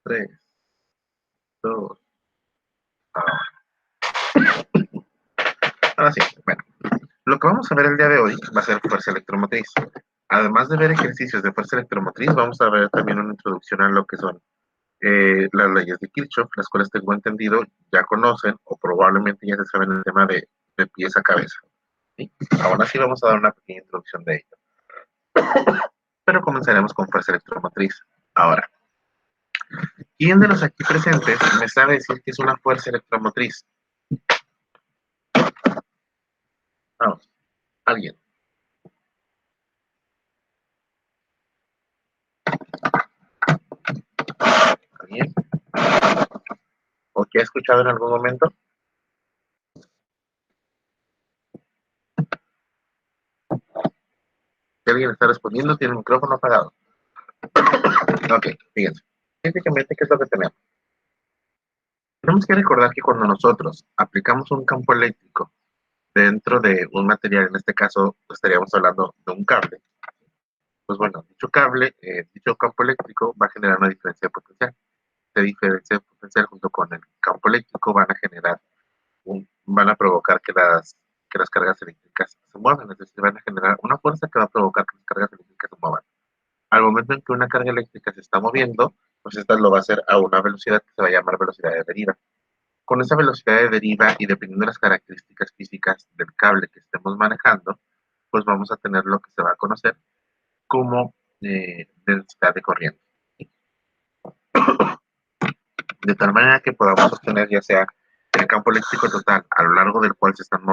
3, 2. Ahora sí, bueno. Lo que vamos a ver el día de hoy va a ser fuerza electromotriz. Además de ver ejercicios de fuerza electromotriz, vamos a ver también una introducción a lo que son las leyes de Kirchhoff, las cuales tengo entendido ya conocen o probablemente ya se saben el tema de pies a cabeza. ¿Sí? Aún así vamos a dar una pequeña introducción de ello. Pero comenzaremos con fuerza electromotriz. Ahora, ¿quién de los aquí presentes me sabe decir que es una fuerza electromotriz? Vamos, alguien. ¿Alguien? ¿O que ha escuchado en algún momento? Si alguien está respondiendo, tiene el micrófono apagado. Ok, fíjense. Prácticamente, ¿qué es lo que tenemos? Tenemos que recordar que cuando nosotros aplicamos un campo eléctrico dentro de un material, en este caso estaríamos hablando de un cable, pues bueno, dicho cable, dicho campo eléctrico va a generar una diferencia de potencial. Esta diferencia de potencial junto con el campo eléctrico van a generar, van a provocar que las cargas eléctricas se muevan, es decir, van a generar una fuerza que va a provocar que las cargas eléctricas se muevan. Al momento en que una carga eléctrica se está moviendo, pues esta lo va a hacer a una velocidad que se va a llamar velocidad de deriva. Con esa velocidad de deriva y dependiendo de las características físicas del cable que estemos manejando, pues vamos a tener lo que se va a conocer como densidad de corriente. De tal manera que podamos obtener ya sea el campo eléctrico total a lo largo del cual se están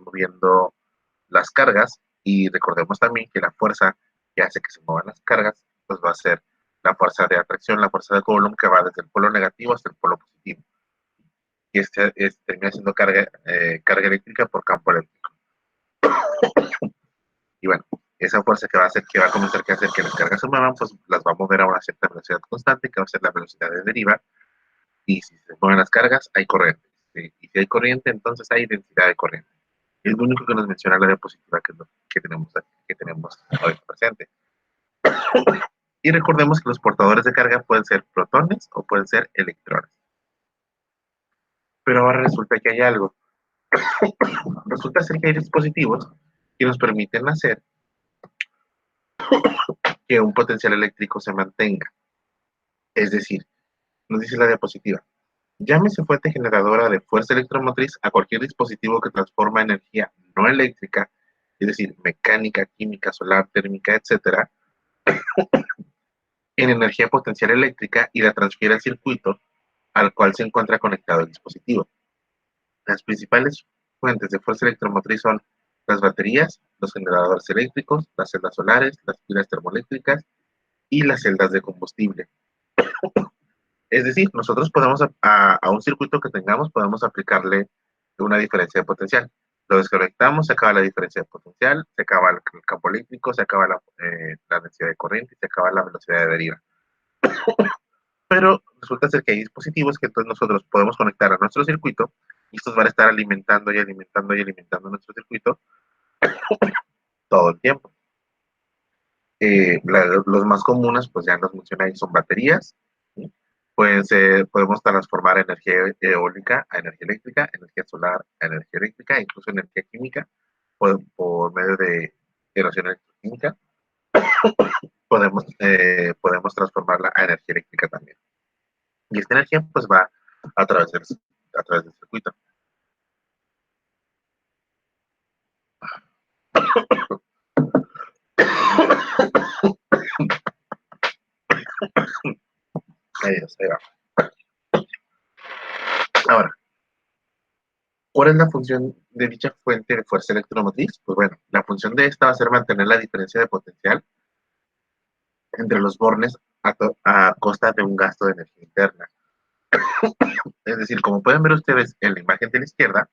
moviendo las cargas, y recordemos también que la fuerza que hace que se muevan las cargas pues va a ser la fuerza de atracción, la fuerza de Coulomb, que va desde el polo negativo hasta el polo positivo, y termina siendo carga eléctrica por campo eléctrico. Y bueno, esa fuerza que va a comenzar a hacer que las cargas se muevan, pues las va a mover a una cierta velocidad constante, que va a ser la velocidad de deriva, y si se mueven las cargas, hay corriente. ¿Sí? Y si hay corriente, entonces hay densidad de corriente. Es lo único que nos menciona la diapositiva que tenemos hoy presente. Y recordemos que los portadores de carga pueden ser protones o pueden ser electrones. Pero ahora resulta que hay algo. Resulta ser que hay dispositivos que nos permiten hacer que un potencial eléctrico se mantenga. Es decir, nos dice la diapositiva, llámese fuente generadora de fuerza electromotriz a cualquier dispositivo que transforma energía no eléctrica, es decir, mecánica, química, solar, térmica, etcétera, en energía potencial eléctrica y la transfiere al circuito al cual se encuentra conectado el dispositivo. Las principales fuentes de fuerza electromotriz son las baterías, los generadores eléctricos, las celdas solares, las pilas termoeléctricas y las celdas de combustible. Es decir, nosotros podemos a un circuito que tengamos, podemos aplicarle una diferencia de potencial. Lo desconectamos, se acaba la diferencia de potencial, se acaba el campo eléctrico, se acaba la densidad de corriente y se acaba la velocidad de deriva. Pero resulta ser que hay dispositivos que entonces nosotros podemos conectar a nuestro circuito y estos van a estar alimentando y alimentando y alimentando nuestro circuito todo el tiempo. Los más comunes, pues ya nos mencioné ahí, son baterías. ¿Sí? Podemos transformar energía eólica a energía eléctrica, energía solar a energía eléctrica, incluso energía química, por medio de erosión electroquímica. Podemos transformarla a energía eléctrica también. Y esta energía pues va a través del circuito. Ahí va. Ahora, ¿cuál es la función de dicha fuente de fuerza electromotriz? Pues bueno, la función de esta va a ser mantener la diferencia de potencial entre los bornes a costa de un gasto de energía interna. Es decir, como pueden ver ustedes en la imagen de la izquierda,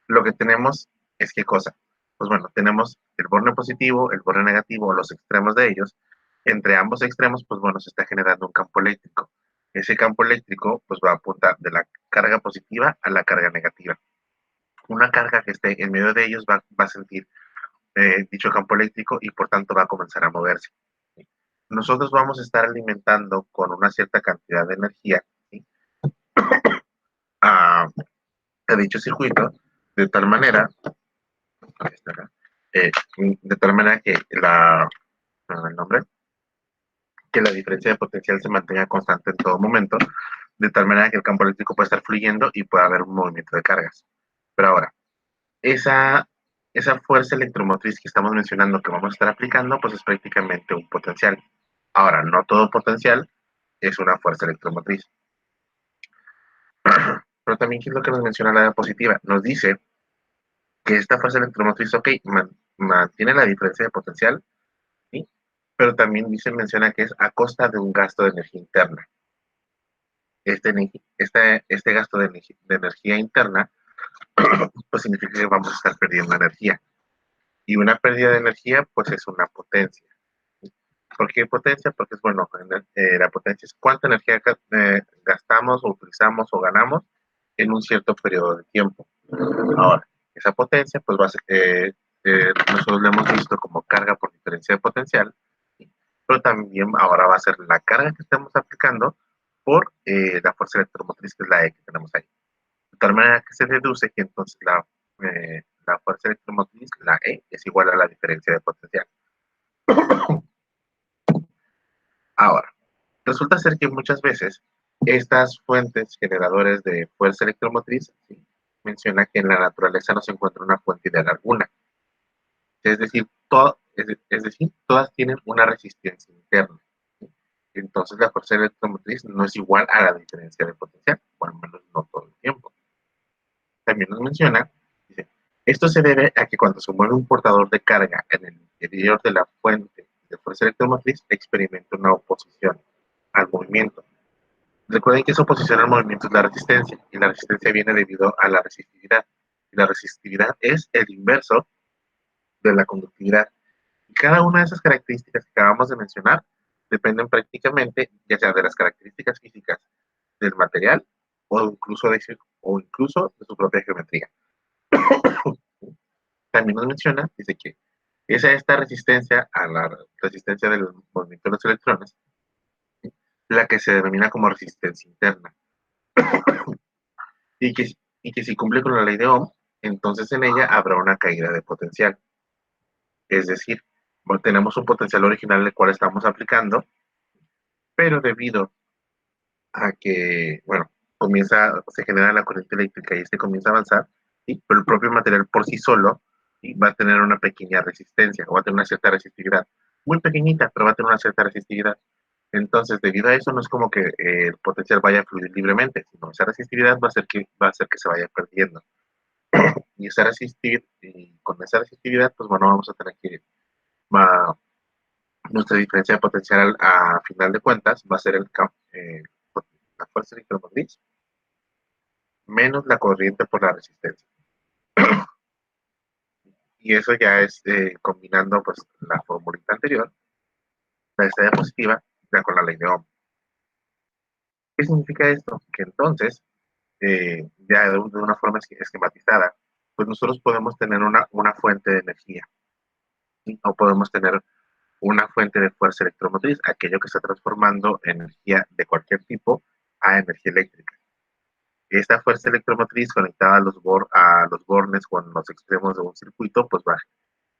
lo que tenemos es ¿qué cosa? Pues bueno, tenemos el borne positivo, el borne negativo, los extremos de ellos. Entre ambos extremos, pues bueno, se está generando un campo eléctrico. Ese campo eléctrico, pues va a apuntar de la carga positiva a la carga negativa. Una carga que esté en medio de ellos va a sentir dicho campo eléctrico y por tanto va a comenzar a moverse. nosotros vamos a estar alimentando con una cierta cantidad de energía, ¿sí? a, a dicho circuito, de tal manera, eh, de tal manera que el nombre, que la diferencia de potencial se mantenga constante en todo momento, de tal manera que el campo eléctrico pueda estar fluyendo y pueda haber un movimiento de cargas. Pero ahora, esa, esa fuerza electromotriz que estamos mencionando que vamos a estar aplicando, pues es prácticamente un potencial. Ahora, no todo potencial es una fuerza electromotriz. Pero también, ¿qué es lo que nos menciona la diapositiva? Nos dice que esta fuerza electromotriz, ok, mantiene la diferencia de potencial, ¿sí? Pero también menciona que es a costa de un gasto de energía interna. Este gasto de energía interna, pues significa que vamos a estar perdiendo energía. Y una pérdida de energía, pues es una potencia. ¿Por qué potencia? Porque es bueno, la potencia es cuánta energía gastamos o utilizamos o ganamos en un cierto periodo de tiempo. Ahora, esa potencia, pues va a ser, nosotros lo hemos visto como carga por diferencia de potencial, ¿sí? Pero también ahora va a ser la carga que estamos aplicando por la fuerza electromotriz, que es la E que tenemos ahí. De tal manera que se deduce que entonces la fuerza electromotriz, la E, es igual a la diferencia de potencial. Ahora, resulta ser que muchas veces estas fuentes generadores de fuerza electromotriz, ¿sí?, menciona que en la naturaleza no se encuentra una fuente ideal alguna. Es decir, todas tienen una resistencia interna, ¿sí? Entonces la fuerza electromotriz no es igual a la diferencia de potencial, o al menos no todo el tiempo. También nos menciona, dice, esto se debe a que cuando se mueve un portador de carga en el interior de la fuente de fuerza electromotriz, experimenta una oposición al movimiento. Recuerden que esa oposición al movimiento es la resistencia, y la resistencia viene debido a la resistividad. Y la resistividad es el inverso de la conductividad. Y cada una de esas características que acabamos de mencionar dependen prácticamente, ya sea de las características físicas del material o incluso de su propia geometría. También nos menciona, dice que esta resistencia a la resistencia del movimiento de los electrones, la que se denomina como resistencia interna, y que, y que si cumple con la ley de Ohm, entonces en ella habrá una caída de potencial. Es decir, tenemos un potencial original el cual estamos aplicando, pero debido a que, bueno, se genera la corriente eléctrica y comienza a avanzar, ¿sí?, pero el propio material por sí solo, ¿sí?, va a tener una pequeña resistencia, o va a tener una cierta resistividad, muy pequeñita, pero va a tener una cierta resistividad. Entonces, debido a eso, no es como que el potencial vaya a fluir libremente, sino esa resistividad va a hacer que se vaya perdiendo. Y con esa resistividad, pues bueno, vamos a tener que, nuestra diferencia de potencial a final de cuentas va a ser la fuerza electromotriz menos la corriente por la resistencia. Y eso ya es combinando pues la formulita anterior, la de esta diapositiva, ya con la ley de Ohm. ¿Qué significa esto? Que entonces, ya de una forma esquematizada, pues nosotros podemos tener una fuente de energía, ¿sí?, o podemos tener una fuente de fuerza electromotriz, aquello que está transformando energía de cualquier tipo a energía eléctrica. Esta fuerza electromotriz conectada a los bornes con los extremos de un circuito, pues va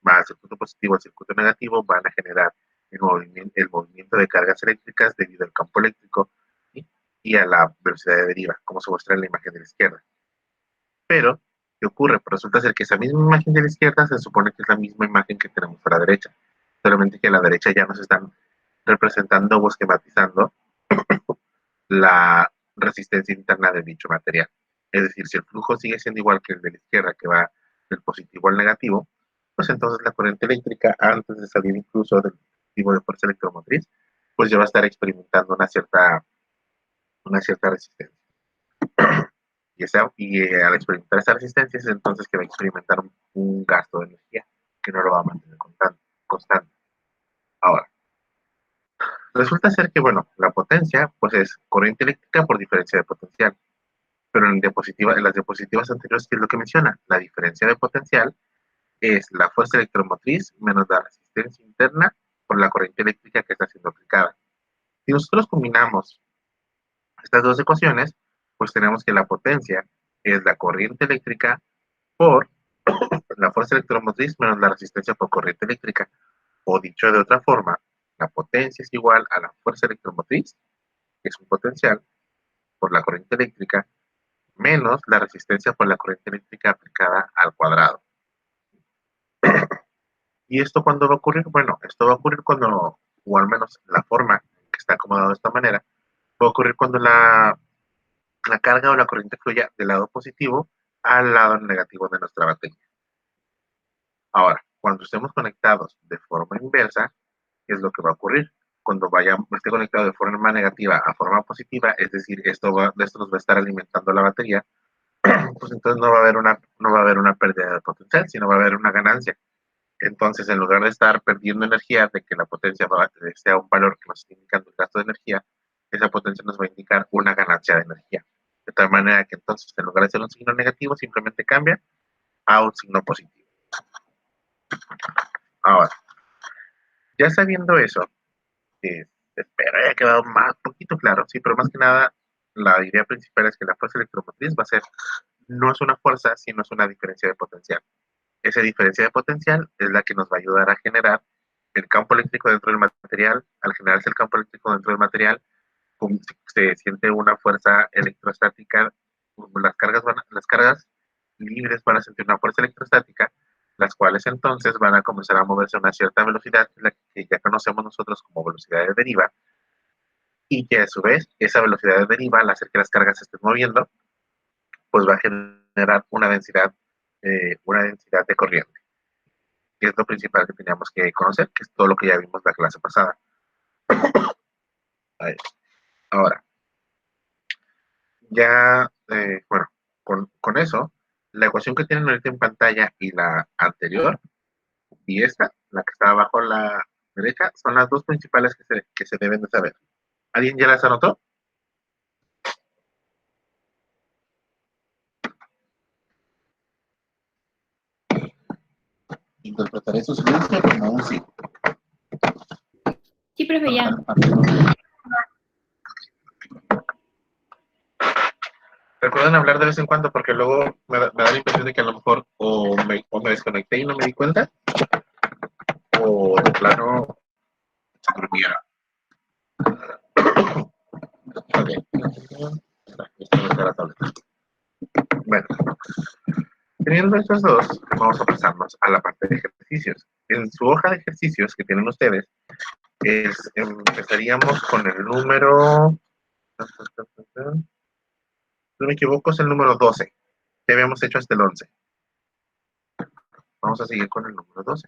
al circuito positivo, al circuito negativo, van a generar el movimiento de cargas eléctricas debido al campo eléctrico, ¿sí?, y a la velocidad de deriva, como se muestra en la imagen de la izquierda. Pero, ¿qué ocurre? Pues resulta ser que esa misma imagen de la izquierda se supone que es la misma imagen que tenemos a la derecha, solamente que a la derecha ya nos están representando o esquematizando la resistencia interna de dicho material. Es decir, si el flujo sigue siendo igual que el de la izquierda, que va del positivo al negativo, pues entonces la corriente eléctrica, antes de salir incluso del tipo de fuerza electromotriz, pues ya va a estar experimentando una cierta resistencia. Y al experimentar esa resistencia es entonces que va a experimentar un gasto de energía que no lo va a mantener constante. Ahora, resulta ser que, bueno, la potencia pues es corriente eléctrica por diferencia de potencial. Pero en las diapositivas anteriores, ¿qué es lo que menciona? La diferencia de potencial es la fuerza electromotriz menos la resistencia interna por la corriente eléctrica que está siendo aplicada. Si nosotros combinamos estas dos ecuaciones, pues tenemos que la potencia es la corriente eléctrica por la fuerza electromotriz menos la resistencia por corriente eléctrica. O dicho de otra forma, la potencia es igual a la fuerza electromotriz, que es un potencial, por la corriente eléctrica, menos la resistencia por la corriente eléctrica aplicada al cuadrado. ¿Y esto cuándo va a ocurrir? Bueno, esto va a ocurrir cuando, o al menos la forma que está acomodado de esta manera, va a ocurrir cuando la carga o la corriente fluya del lado positivo al lado negativo de nuestra batería. Ahora, cuando estemos conectados de forma inversa, ¿qué es lo que va a ocurrir? Cuando esté conectado de forma negativa a forma positiva, es decir, esto nos va a estar alimentando la batería, pues entonces no va a haber una pérdida de potencial, sino va a haber una ganancia. Entonces, en lugar de estar perdiendo energía, de que la potencia sea un valor que nos esté indicando el gasto de energía, esa potencia nos va a indicar una ganancia de energía. De tal manera que entonces, en lugar de ser un signo negativo, simplemente cambia a un signo positivo. Ahora, ya sabiendo eso, espero haya quedado más poquito claro, sí, pero más que nada, la idea principal es que la fuerza electromotriz no es una fuerza, sino es una diferencia de potencial. Esa diferencia de potencial es la que nos va a ayudar a generar el campo eléctrico dentro del material. Al generarse el campo eléctrico dentro del material, se siente una fuerza electrostática, las cargas libres van a sentir una fuerza electrostática, las cuales entonces van a comenzar a moverse a una cierta velocidad, la que ya conocemos nosotros como velocidad de deriva, y que a su vez esa velocidad de deriva, al hacer que las cargas se estén moviendo, pues va a generar una densidad de corriente, que es lo principal que teníamos que conocer, que es todo lo que ya vimos la clase pasada. Ahora, ya, bueno, con eso, la ecuación que tienen ahorita en pantalla y la anterior, y esta, la que está abajo a la derecha, son las dos principales que se deben de saber. ¿Alguien ya las anotó? Interpretaré su silencio como un sí. Sí, profe, ya. Recuerden hablar de vez en cuando porque luego me da la impresión de que a lo mejor o me desconecté y no me di cuenta, o de plano se durmiera. Ok. Bueno, teniendo estos dos, vamos a pasarnos a la parte de ejercicios. En su hoja de ejercicios que tienen ustedes, empezaríamos con el número, si no me equivoco, es el número 12, que habíamos hecho hasta el 11. Vamos a seguir con el número 12.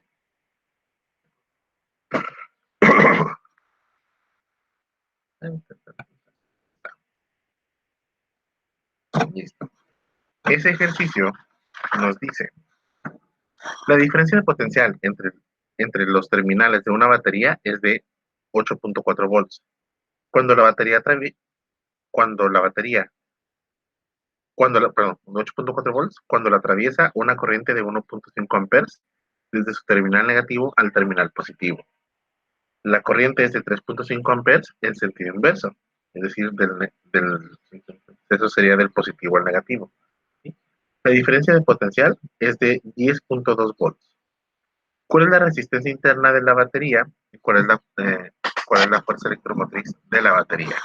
Listo. Ese ejercicio nos dice, la diferencia de potencial entre los terminales de una batería es de 8.4 volts. Cuando la batería, perdón, 8.4 volts, cuando la atraviesa una corriente de 1.5 amperes desde su terminal negativo al terminal positivo. La corriente es de 3.5 amperes en sentido inverso, es decir, eso sería del positivo al negativo. ¿Sí? La diferencia de potencial es de 10.2 volts. ¿Cuál es la resistencia interna de la batería y cuál es la fuerza electromotriz de la batería?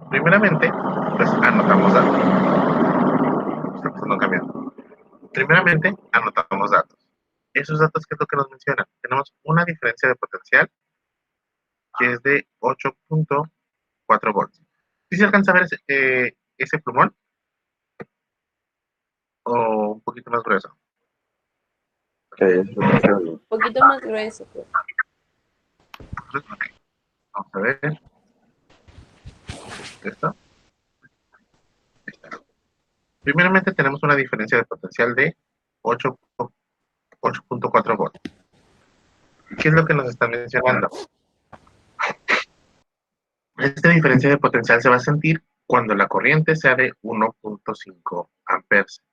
Primeramente, pues anotamos datos. No cambiando. Primeramente, anotamos datos. Esos datos, ¿qué es lo que nos mencionan? Tenemos una diferencia de potencial que es de 8.4 volts. ¿Sí se alcanza a ver ese plumón? ¿O un poquito más grueso? Un poquito más grueso. Pues. Okay. Vamos a ver. ¿Esto? Primeramente tenemos una diferencia de potencial de 8.4 volts. ¿Qué es lo que nos está mencionando? Esta diferencia de potencial se va a sentir cuando la corriente sea de 1.5 amperes.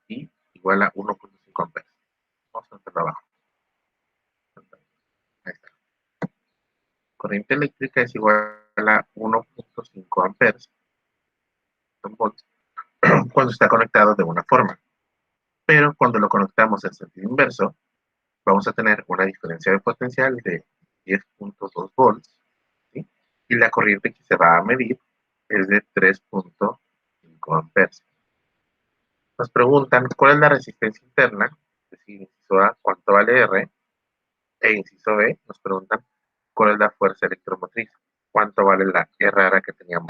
Y igual a 1.5 amperes. Vamos a hacerlo abajo. corriente eléctrica es igual a 1.5 amperes volts, cuando está conectado de una forma. Pero cuando lo conectamos en sentido inverso, vamos a tener una diferencia de potencial de 10.2 volts, ¿sí? Y la corriente que se va a medir es de 3.5 amperes. Nos preguntan cuál es la resistencia interna, es decir, inciso A, cuánto vale R, e inciso B, nos preguntan cuál es la fuerza electromotriz, cuánto vale la R que teníamos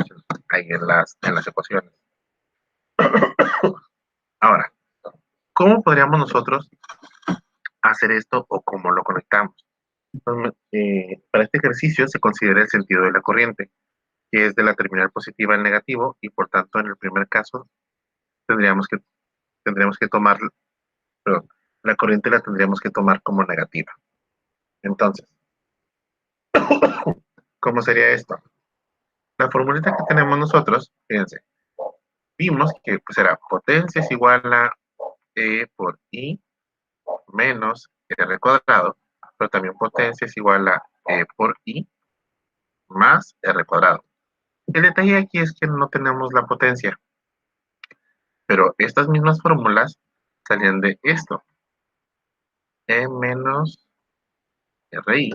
ahí en las ecuaciones. Ahora, ¿cómo podríamos nosotros hacer esto o cómo lo conectamos? Para este ejercicio se considera el sentido de la corriente, que es de la terminal positiva al negativo, y por tanto en el primer caso tendríamos que tomar, perdón, la corriente la tendríamos que tomar como negativa. Entonces, ¿cómo sería esto? La formulita que tenemos nosotros, fíjense, vimos que pues era potencia es igual a E por I menos R cuadrado, pero también potencia es igual a E por I más R cuadrado. El detalle aquí es que no tenemos la potencia, pero estas mismas fórmulas salían de esto, E menos RI,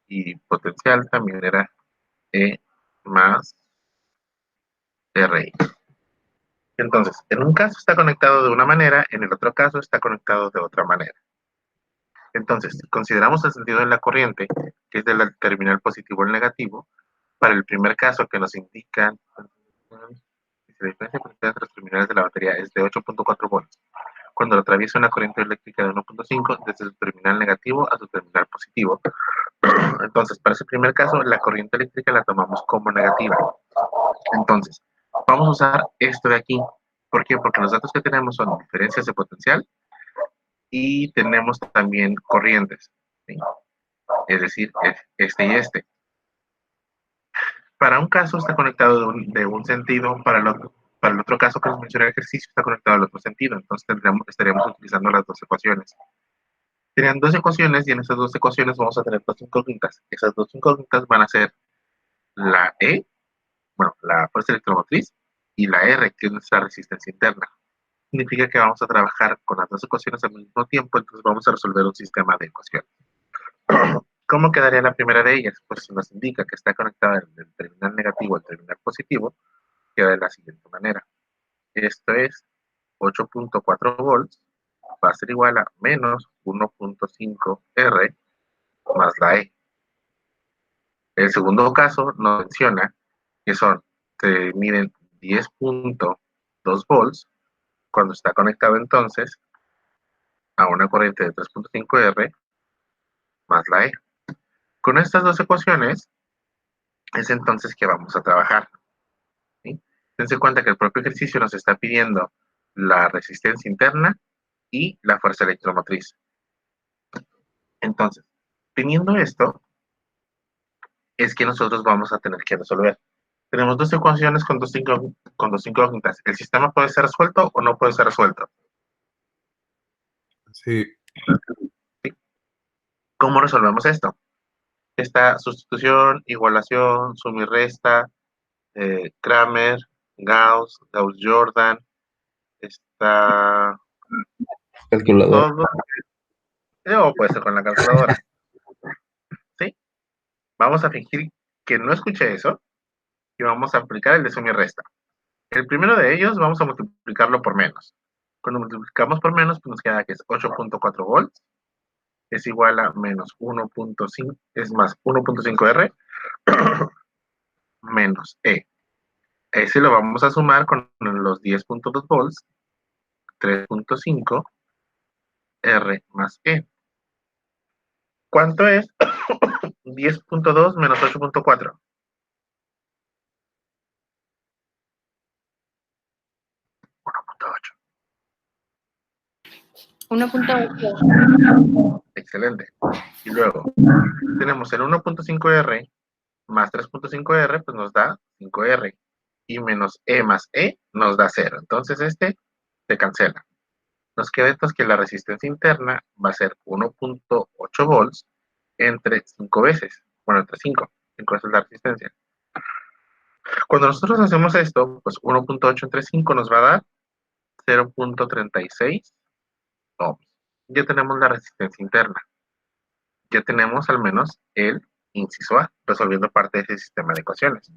y potencial también era E más RI. Entonces, en un caso está conectado de una manera, en el otro caso está conectado de otra manera. Entonces, si consideramos el sentido de la corriente, que es de la terminal positivo al negativo, para el primer caso que nos indican si la diferencia de entre los terminales de la batería es de 8.4 volts, cuando lo atraviesa una corriente eléctrica de 1.5 desde su terminal negativo a su terminal positivo. Entonces, para ese primer caso, la corriente eléctrica la tomamos como negativa. Entonces, vamos a usar esto de aquí. ¿Por qué? Porque los datos que tenemos son diferencias de potencial y tenemos también corrientes, ¿sí? Es decir, este y este. Para un caso está conectado de un sentido, para el otro caso que nos menciona el ejercicio está conectado al otro sentido, entonces estaríamos utilizando las dos ecuaciones. Serían dos ecuaciones y en esas dos ecuaciones vamos a tener dos incógnitas. Esas dos incógnitas van a ser la E, bueno, la fuerza electromotriz, y la R, que es nuestra resistencia interna. Significa que vamos a trabajar con las dos ecuaciones al mismo tiempo, entonces vamos a resolver un sistema de ecuaciones. ¿Cómo quedaría la primera de ellas? Pues nos indica que está conectada del terminal negativo al terminal positivo, queda de la siguiente manera. Esto es 8.4 volts, va a ser igual a menos 1.5 R más la E. El segundo caso nos menciona que se miden 10.2 volts cuando está conectado entonces a una corriente de 3.5 R más la E. Con estas dos ecuaciones es entonces que vamos a trabajar, ¿sí? Dense cuenta que el propio ejercicio nos está pidiendo la resistencia interna y la fuerza electromotriz. Entonces, teniendo esto, es que nosotros vamos a tener que resolver. Tenemos dos ecuaciones con dos incógnitas. ¿El sistema puede ser resuelto o no puede ser resuelto? Sí. ¿Sí? ¿Cómo resolvemos esto? Esta sustitución, igualación, suma y resta, Kramer, Gauss, Gauss-Jordan, está Calculador. todo, o puede ser con la calculadora, ¿sí? Vamos a fingir que no escuché eso y vamos a aplicar el de suma y resta. El primero de ellos vamos a multiplicarlo por menos. Cuando multiplicamos por menos, pues nos queda que es 8.4 volts, es igual a menos 1.5, es más 1.5 R menos E. Ese lo vamos a sumar con los 10.2 volts, 3.5 R más E. ¿Cuánto es 10.2 menos 8.4? 1.8. Excelente. Y luego tenemos el 1.5R más 3.5R, pues nos da 5R. Y menos E más E nos da 0. Entonces este se cancela. Nos queda entonces que la resistencia interna va a ser 1.8 volts entre 5 veces. bueno, entre 5. 5 es la resistencia. Cuando nosotros hacemos esto, pues 1.8 entre 5 nos va a dar 0.36 ohms. Ya tenemos la resistencia interna. Ya tenemos al menos el inciso A, resolviendo parte de ese sistema de ecuaciones.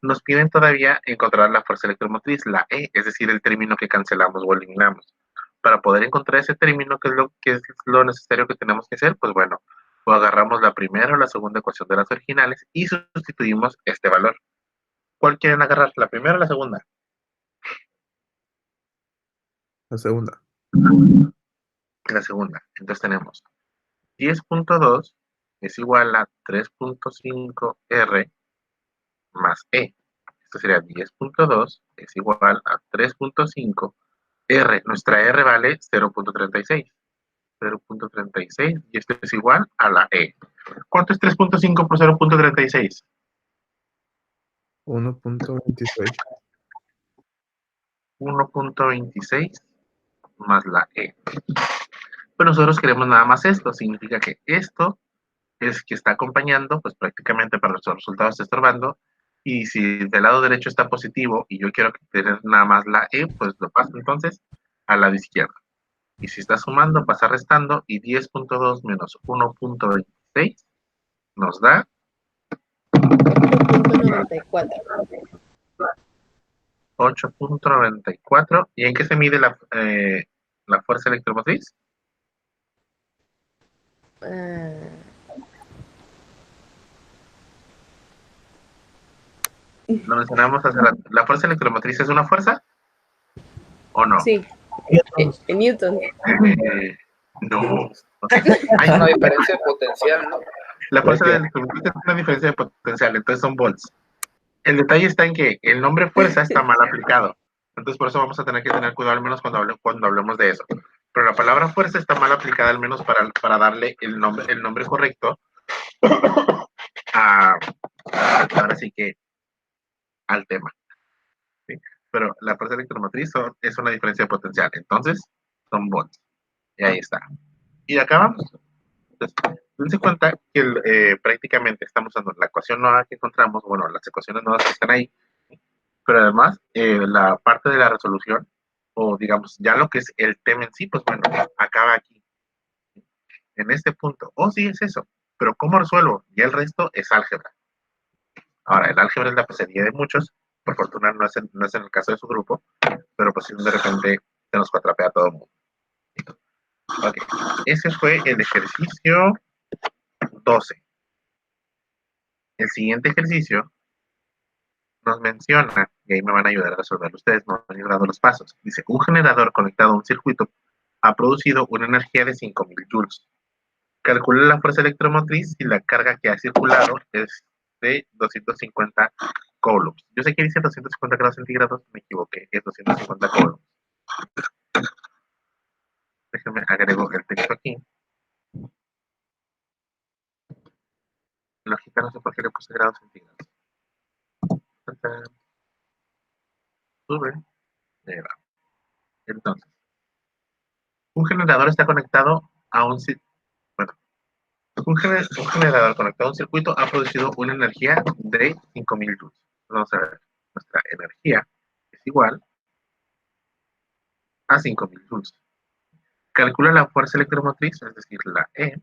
Nos piden todavía encontrar la fuerza electromotriz, la E, es decir, el término que cancelamos o eliminamos. Para poder encontrar ese término, ¿qué es lo necesario que tenemos que hacer? Pues bueno, o agarramos la primera o la segunda ecuación de las originales y sustituimos este valor. ¿Cuál quieren agarrar? ¿La primera o la segunda? La segunda. La segunda. Entonces tenemos 10.2 es igual a 3.5 R más E. Esto sería 10.2 es igual a 3.5 R. Nuestra R vale 0.36. 0.36 y esto es igual a la E. ¿Cuánto es 3.5 por 0.36? 1.26. 1.26 más la E. Pero nosotros queremos nada más esto. Significa que esto es que está acompañando, pues prácticamente para nuestros resultados está estorbando. Y si del lado derecho está positivo y yo quiero tener nada más la E, pues lo paso entonces al lado izquierdo. Y si está sumando, pasa restando y 10.2 menos 1.26 nos da 8.94. 8.94. ¿Y en qué se mide la fuerza electromotriz? Lo mencionamos hace rato. ¿La fuerza electromotriz es una fuerza o no? Sí, en Newton. No. Hay una diferencia de potencial, ¿no? La fuerza electromotriz es una diferencia de potencial, entonces son volts. El detalle está en que el nombre fuerza está mal aplicado. Entonces por eso vamos a tener que tener cuidado al menos cuando hablemos de eso. Pero la palabra fuerza está mal aplicada al menos para darle el nombre correcto ahora sí que al tema. ¿Sí? Pero la fuerza electromotriz es una diferencia de potencial. Entonces son volts. Y ahí está. Y acá vamos. Entonces, dense cuenta que prácticamente estamos usando la ecuación nueva que encontramos, bueno, las ecuaciones nuevas que están ahí, pero además la parte de la resolución, o digamos, ya lo que es el tema en sí, pues bueno, acaba aquí, en este punto. Oh, sí, es eso, pero ¿cómo resuelvo? Y el resto es álgebra. Ahora, el álgebra es la pesadilla de muchos, por fortuna no es en el caso de su grupo, pero pues si de repente se nos cuatrapea a todo el mundo. Ok, ese fue el ejercicio 12. El siguiente ejercicio nos menciona, y ahí me van a ayudar a resolver ustedes, me van ayudando los pasos. Dice, un generador conectado a un circuito ha producido una energía de 5000 joules. Calcula la fuerza electromotriz y la carga que ha circulado es de 250 coulombs. Yo sé que dice 250 grados centígrados, me equivoqué, es 250 coulombs. Déjenme agrego el texto aquí. Lógica, no sé por qué le puse grados centígrados. Sube. Entonces, un generador está conectado a un generador conectado a un circuito ha producido una energía de 5000 joules. Vamos a ver, nuestra energía es igual a 5000 joules. Calcula la fuerza electromotriz, es decir, la E,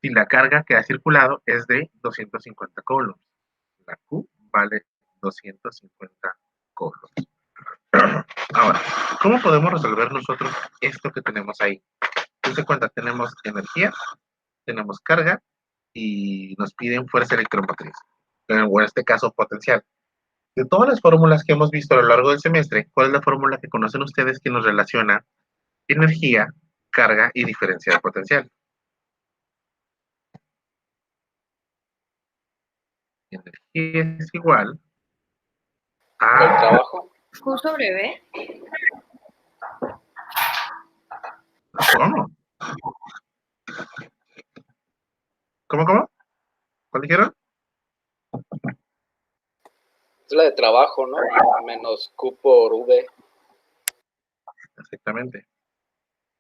y la carga que ha circulado es de 250 coulombs. La Q vale 250 coulombs. Ahora, ¿cómo podemos resolver nosotros esto que tenemos ahí? Entonces, cuenta, tenemos energía, tenemos carga y nos piden fuerza electromotriz. O en este caso, potencial. De todas las fórmulas que hemos visto a lo largo del semestre, ¿cuál es la fórmula que conocen ustedes que nos relaciona energía, carga y diferencia de potencial? Energía es igual ¿El a... trabajo? Q sobre B. ¿Cómo? ¿Cómo? ¿Cuál dijeron? Es la de trabajo, ¿no? Menos Q por V. Exactamente.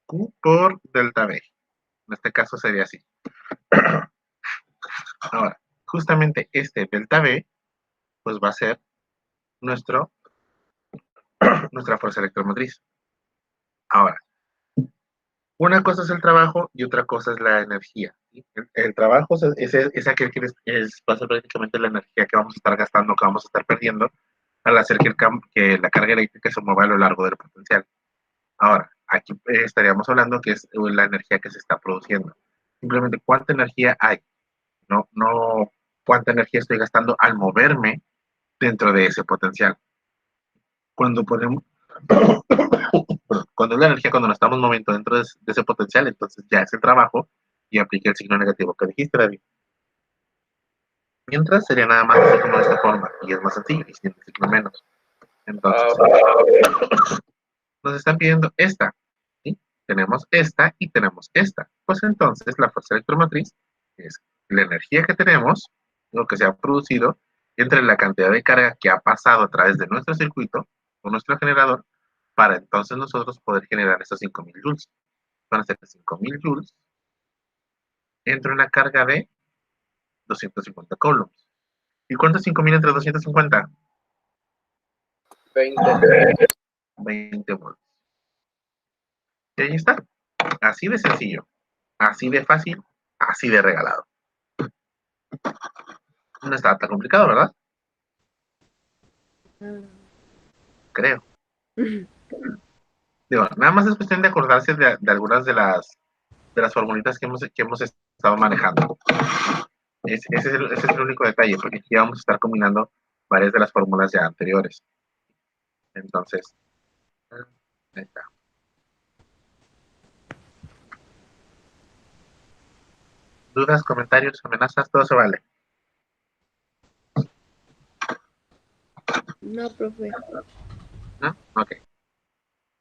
Q por delta V. En este caso sería así. Ahora, justamente este delta V, pues va a ser nuestra fuerza electromotriz. Ahora, una cosa es el trabajo y otra cosa es la energía. ¿Sí? El trabajo es aquel que va a ser prácticamente la energía que vamos a estar gastando, que vamos a estar perdiendo al hacer que la carga eléctrica se mueva a lo largo del potencial. Ahora, aquí estaríamos hablando que es la energía que se está produciendo. Simplemente cuánta energía hay, no cuánta energía estoy gastando al moverme dentro de ese potencial. Cuando podemos, cuando es la energía, cuando nos estamos moviendo dentro de ese potencial, entonces ya es el trabajo y aplique el signo negativo que dijiste, David. Mientras sería nada más así como de esta forma, y es más sencillo, y sin signo menos. Entonces, nos están pidiendo esta, ¿sí? Tenemos esta y tenemos esta. Pues entonces la fuerza electromotriz es la energía que tenemos, lo que se ha producido, entre la cantidad de carga que ha pasado a través de nuestro circuito o nuestro generador, para entonces nosotros poder generar esos 5000 joules. Van a ser 5000 joules entre una carga de 250 coulombs. ¿Y cuánto es 5000 entre 250? 20 volts. Y ahí está. Así de sencillo, así de fácil, así de regalado. No está tan complicado, ¿verdad? Creo. Digo, nada más es cuestión de acordarse de algunas de las formulitas que hemos estado manejando. Ese es el único detalle, porque aquí vamos a estar combinando varias de las fórmulas ya anteriores. Entonces, ahí está. Dudas, comentarios, amenazas, todo se vale. No, profe. ¿No? Ok.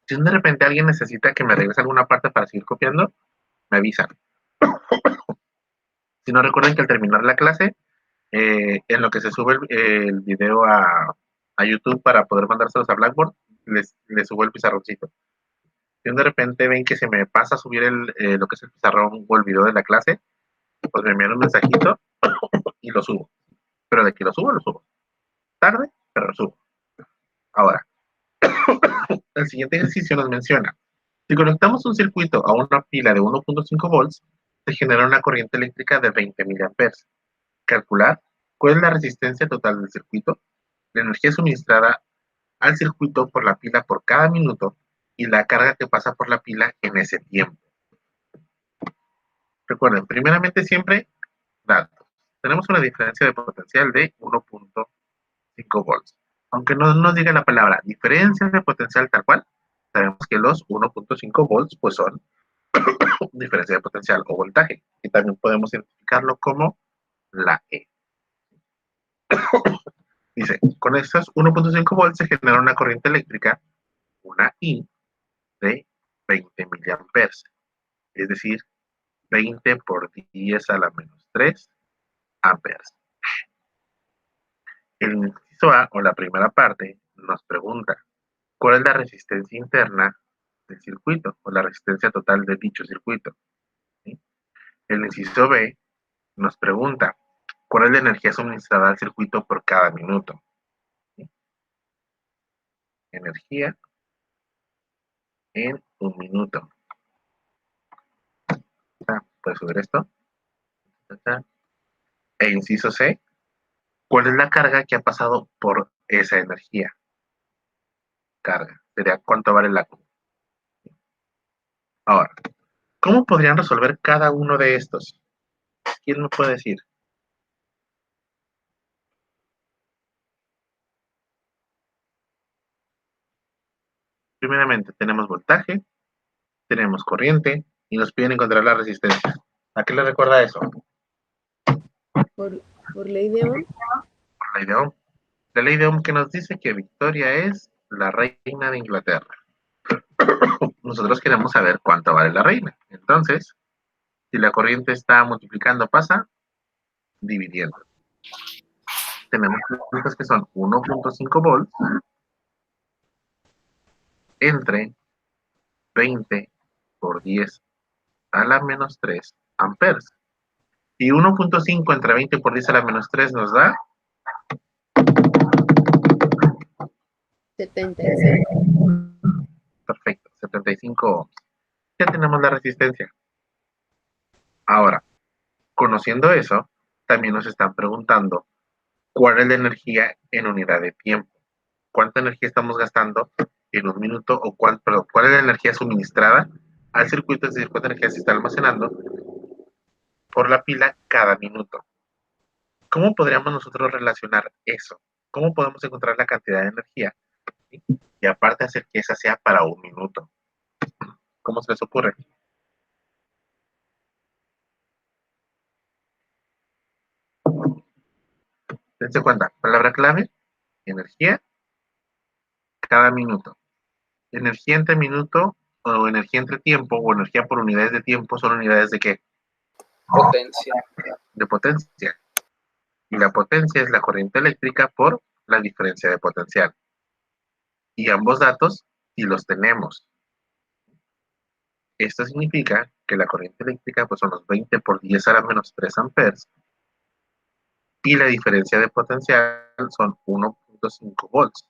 Si de repente alguien necesita que me regrese alguna parte para seguir copiando, me avisan. Si no, recuerden que al terminar la clase, en lo que se sube el video a YouTube para poder mandárselos a Blackboard, les subo el pizarroncito. Si de repente ven que se me pasa a subir lo que es el pizarrón o el video de la clase, pues me envían un mensajito y lo subo. Pero de que lo subo, lo subo. Tarde, pero lo subo. Ahora, el siguiente ejercicio nos menciona, si conectamos un circuito a una pila de 1.5 volts, se genera una corriente eléctrica de 20 miliamperes. Calcular cuál es la resistencia total del circuito, la energía suministrada al circuito por la pila por cada minuto y la carga que pasa por la pila en ese tiempo. Recuerden, primeramente siempre datos. Tenemos una diferencia de potencial de 1.5 volts. Aunque no nos diga la palabra diferencia de potencial tal cual, sabemos que los 1.5 volts pues son diferencia de potencial o voltaje, y también podemos identificarlo como la E. Dice, con estos 1.5 volts se genera una corriente eléctrica, una I, de 20 miliamperes, es decir, 20 por 10 a la menos 3 amperes. El inciso A, o la primera parte, nos pregunta, ¿cuál es la resistencia interna del circuito, o la resistencia total de dicho circuito? ¿Sí? El inciso B nos pregunta, ¿cuál es la energía suministrada al circuito por cada minuto? ¿Sí? Energía en un minuto. ¿Puedes subir esto? E inciso C, ¿cuál es la carga que ha pasado por esa energía? Carga. Sería cuánto vale la Q. Ahora, ¿cómo podrían resolver cada uno de estos? ¿Quién me puede decir? Primeramente, tenemos voltaje, tenemos corriente y nos piden encontrar la resistencia. ¿A qué le recuerda eso? Por ley de Ohm. Por la ley de Ohm. La ley de Ohm que nos dice que Victoria es la reina de Inglaterra. Nosotros queremos saber cuánto vale la reina. Entonces, si la corriente está multiplicando, pasa dividiendo. Tenemos puntos que son 1.5 volts entre 20 por 10 a la menos 3 amperes. Y 1.5 entre 20 por 10 a la menos 3 nos da 75. perfecto, 75 ohms. Ya tenemos la resistencia. Ahora, conociendo eso, también nos están preguntando cuál es la energía en unidad de tiempo. ¿Cuánta energía estamos gastando en un minuto? O cuál es la energía suministrada al circuito, es decir, cuánta energía se está almacenando por la pila cada minuto. ¿Cómo podríamos nosotros relacionar eso? ¿Cómo podemos encontrar la cantidad de energía? ¿Sí? Y aparte hacer que esa sea para un minuto. ¿Cómo se les ocurre? Dense cuenta, palabra clave, energía cada minuto. Energía entre minuto o energía entre tiempo o energía por unidades de tiempo son unidades de ¿qué? Potencia. De potencia. Y la potencia es la corriente eléctrica por la diferencia de potencial. Y ambos datos sí los tenemos. Esto significa que la corriente eléctrica pues son los 20 por 10 a la menos 3 amperes y la diferencia de potencial son 1.5 volts.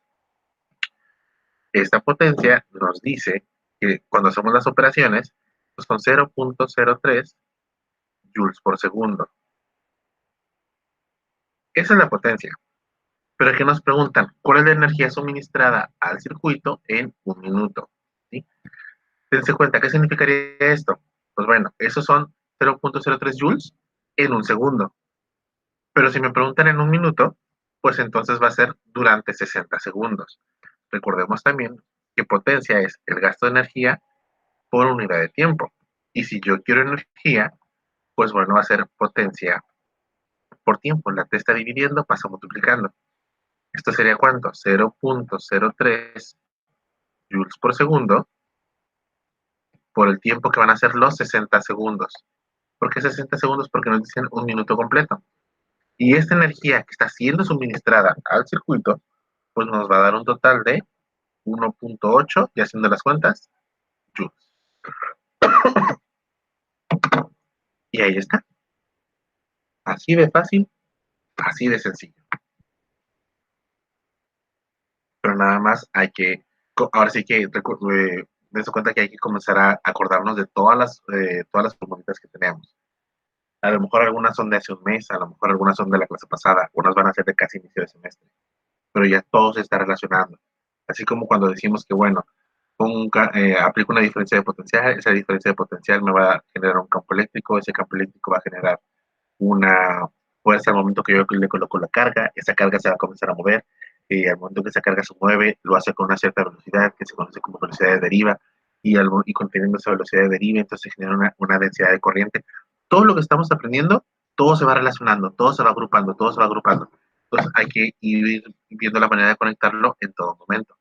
Esta potencia nos dice que cuando hacemos las operaciones pues son 0.03 joules por segundo. Esa es la potencia. Pero aquí nos preguntan, ¿cuál es la energía suministrada al circuito en un minuto? ¿Sí? Dense cuenta, ¿qué significaría esto? Pues bueno, esos son 0.03 joules en un segundo. Pero si me preguntan en un minuto, pues entonces va a ser durante 60 segundos. Recordemos también que potencia es el gasto de energía por unidad de tiempo. Y si yo quiero energía, pues bueno, va a ser potencia por tiempo. La T está dividiendo, pasa multiplicando. ¿Esto sería cuánto? 0.03 joules por segundo por el tiempo que van a ser los 60 segundos. ¿Por qué 60 segundos? Porque nos dicen un minuto completo. Y esta energía que está siendo suministrada al circuito, pues nos va a dar un total de 1.8, y haciendo las cuentas, joules. Y ahí está. Así de fácil, así de sencillo. Pero nada más hay que, ahora sí que dense cuenta que hay que comenzar a acordarnos de todas las fórmulas que tenemos. A lo mejor algunas son de hace un mes, a lo mejor algunas son de la clase pasada, algunas van a ser de casi inicio de semestre, pero ya todo se está relacionando. Así como cuando decimos que, bueno, aplico una diferencia de potencial, esa diferencia de potencial me va a generar un campo eléctrico, ese campo eléctrico va a generar una fuerza al momento que yo le coloco la carga, esa carga se va a comenzar a mover, y al momento que esa carga se mueve, lo hace con una cierta velocidad, que se conoce como velocidad de deriva, y conteniendo esa velocidad de deriva, entonces se genera una densidad de corriente. Todo lo que estamos aprendiendo, todo se va relacionando, todo se va agrupando, todo se va agrupando. Entonces hay que ir viendo la manera de conectarlo en todo momento.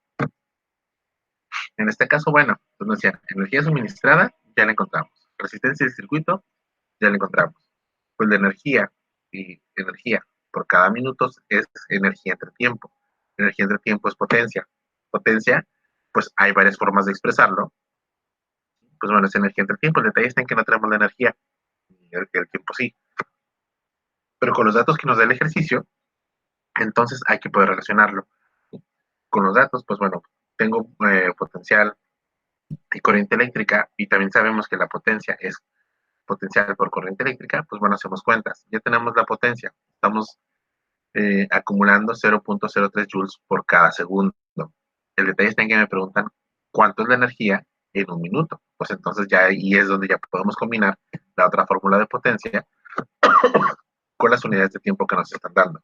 En este caso, bueno, pues nos decían, energía suministrada, ya la encontramos. Resistencia del circuito, ya la encontramos. Pues la energía y energía por cada minuto es energía entre tiempo. Energía entre tiempo es potencia. Potencia, pues hay varias formas de expresarlo. Pues bueno, es energía entre tiempo. El detalle está en que no tenemos la energía. Y el tiempo sí. Pero con los datos que nos da el ejercicio, entonces hay que poder relacionarlo. Con los datos, pues bueno, tengo potencial y corriente eléctrica, y también sabemos que la potencia es potencial por corriente eléctrica, pues bueno, hacemos cuentas. Ya tenemos la potencia. Estamos acumulando 0.03 joules por cada segundo. El detalle está en que me preguntan cuánto es la energía en un minuto. Pues entonces ya ahí es donde ya podemos combinar la otra fórmula de potencia con las unidades de tiempo que nos están dando.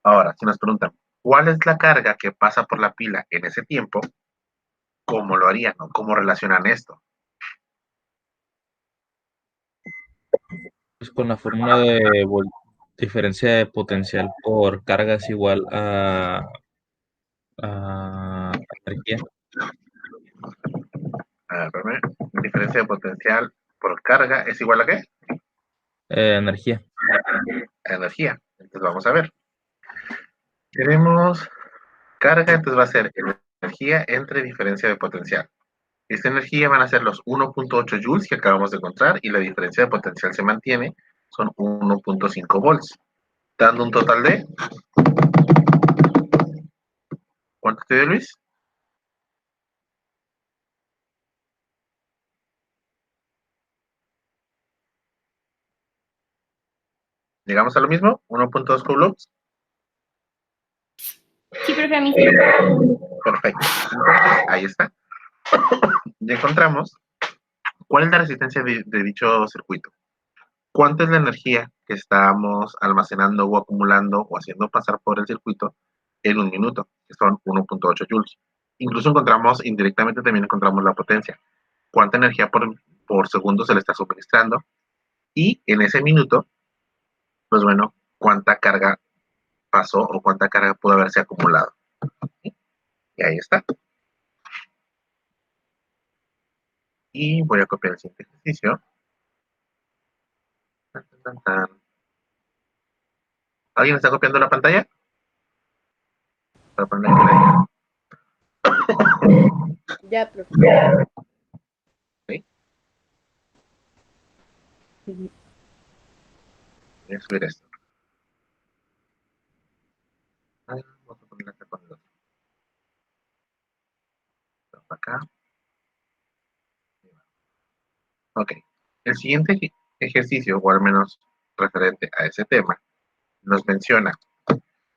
Ahora, si nos preguntan cuál es la carga que pasa por la pila en ese tiempo, ¿cómo lo harían? ¿No? ¿Cómo relacionan esto? Pues con la fórmula de diferencia de potencial por carga es igual a energía. A ver, diferencia de potencial por carga es igual a ¿qué? Energía. Energía. Entonces vamos a ver. Tenemos carga, entonces va a ser energía entre diferencia de potencial. Esta energía van a ser los 1.8 joules que acabamos de encontrar, y la diferencia de potencial se mantiene, son 1.5 volts, dando un total de... ¿Cuánto te dio, Luis? ¿Llegamos a lo mismo? 1.2 coulombs. Sí, profe, a mí sí. Perfecto. Entonces, ahí está. Ya encontramos cuál es la resistencia de dicho circuito. ¿Cuánta es la energía que estamos almacenando o acumulando o haciendo pasar por el circuito en un minuto? Que son 1.8 joules. Incluso encontramos, indirectamente también encontramos la potencia. ¿Cuánta energía por segundo se le está suministrando? Y en ese minuto, pues bueno, ¿cuánta carga pasó o cuánta carga pudo haberse acumulado? Y ahí está. Y voy a copiar el siguiente ejercicio. Tan, tan, tan. ¿Alguien está copiando la pantalla? Para poner aquí Ya, profe. ¿Sí? Voy a subir esto. Vamos a poner acá con el otro. Acá. Ok. El siguiente ejercicio, o al menos referente a ese tema, nos menciona,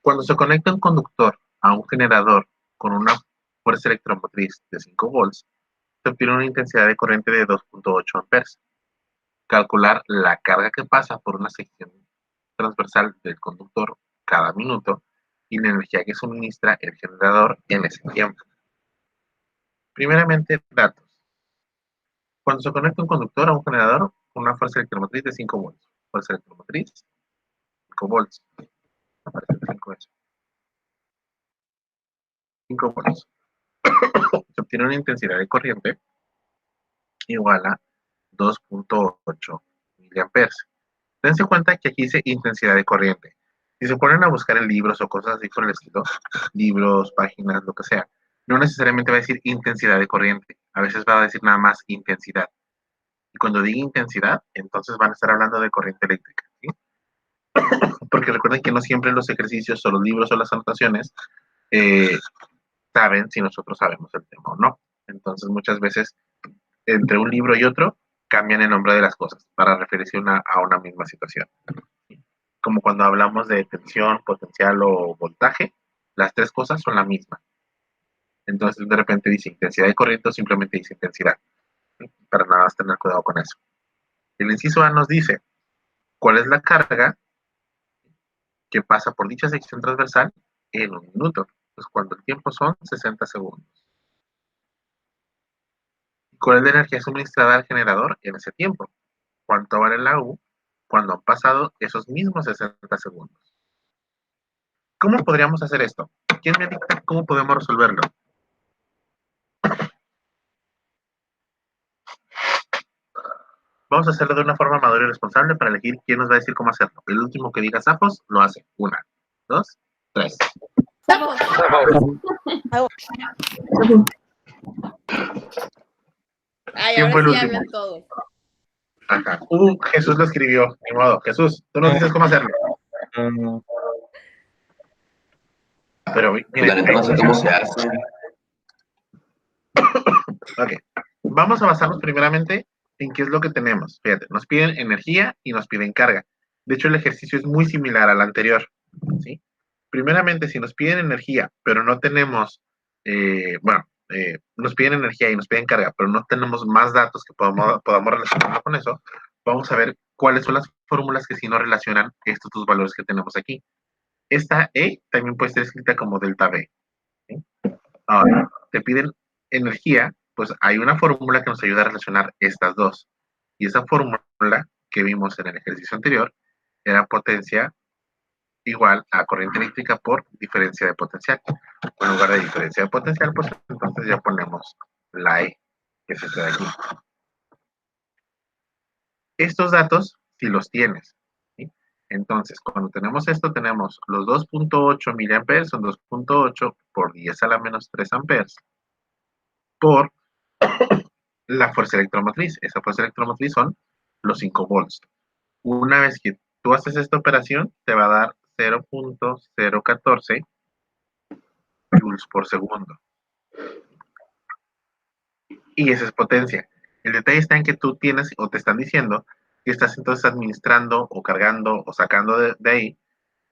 cuando se conecta un conductor a un generador con una fuerza electromotriz de 5 volts, se obtiene una intensidad de corriente de 2.8 amperes. Calcular la carga que pasa por una sección transversal del conductor cada minuto y la energía que suministra el generador en ese tiempo. Primeramente, datos. Cuando se conecta un conductor a un generador con una fuerza electromotriz de 5 volts. Fuerza electromotriz, 5 volts. Aparece el 5 eso. 5 volts. Se obtiene una intensidad de corriente igual a 2.8 miliamperes. Dense cuenta que aquí dice intensidad de corriente. Si se ponen a buscar en libros o cosas así por el estilo, libros, páginas, lo que sea, no necesariamente va a decir intensidad de corriente. A veces va a decir nada más intensidad. Y cuando diga intensidad, entonces van a estar hablando de corriente eléctrica. ¿Sí? Porque recuerden que no siempre los ejercicios o los libros o las anotaciones saben si nosotros sabemos el tema o no. Entonces muchas veces entre un libro y otro cambian el nombre de las cosas para referirse a una misma situación. Como cuando hablamos de tensión, potencial o voltaje, las tres cosas son la misma. Entonces de repente dice intensidad de corriente o simplemente dice intensidad. Para nada más tener cuidado con eso. El inciso A nos dice cuál es la carga que pasa por dicha sección transversal en un minuto. Pues cuando el tiempo son 60 segundos. ¿Cuál es la energía suministrada al generador en ese tiempo? ¿Cuánto vale la U cuando han pasado esos mismos 60 segundos? ¿Cómo podríamos hacer esto? ¿Quién me dicta cómo podemos resolverlo? Vamos a hacerlo de una forma madura y responsable para elegir quién nos va a decir cómo hacerlo. El último que diga sapos, lo hace. 1, 2, 3. Sapos. Ay, ¿Quién ahora fue el sí último? hablan todos. Ajá. Jesús lo escribió. Ni modo. Jesús, tú nos dices cómo hacerlo. Pero La neta no sé cómo se hace. Ok. Vamos a basarnos primeramente en qué es lo que tenemos. Fíjate, nos piden energía y nos piden carga. De hecho, el ejercicio es muy similar al anterior. ¿Sí? Primeramente, si nos piden energía, pero no tenemos, nos piden energía y nos piden carga, pero no tenemos más datos que podamos relacionarlo con eso, vamos a ver cuáles son las fórmulas que sí nos relacionan estos dos valores que tenemos aquí. Esta E también puede ser escrita como delta B. ¿Sí? Ahora, te piden energía, pues hay una fórmula que nos ayuda a relacionar estas dos. Y esa fórmula que vimos en el ejercicio anterior era potencia igual a corriente eléctrica por diferencia de potencial. En lugar de diferencia de potencial, pues entonces ya ponemos la E, que se queda aquí. Estos datos, si los tienes, ¿sí? Entonces, cuando tenemos esto, tenemos los 2.8 miliamperes, son 2.8 por 10 a la menos 3 amperes, por la fuerza electromotriz. Esa fuerza electromotriz son los 5 volts. Una vez que tú haces esta operación, te va a dar 0.014 joules por segundo. Y esa es potencia. El detalle está en que tú tienes, o te están diciendo, que estás entonces administrando, o cargando, o sacando de ahí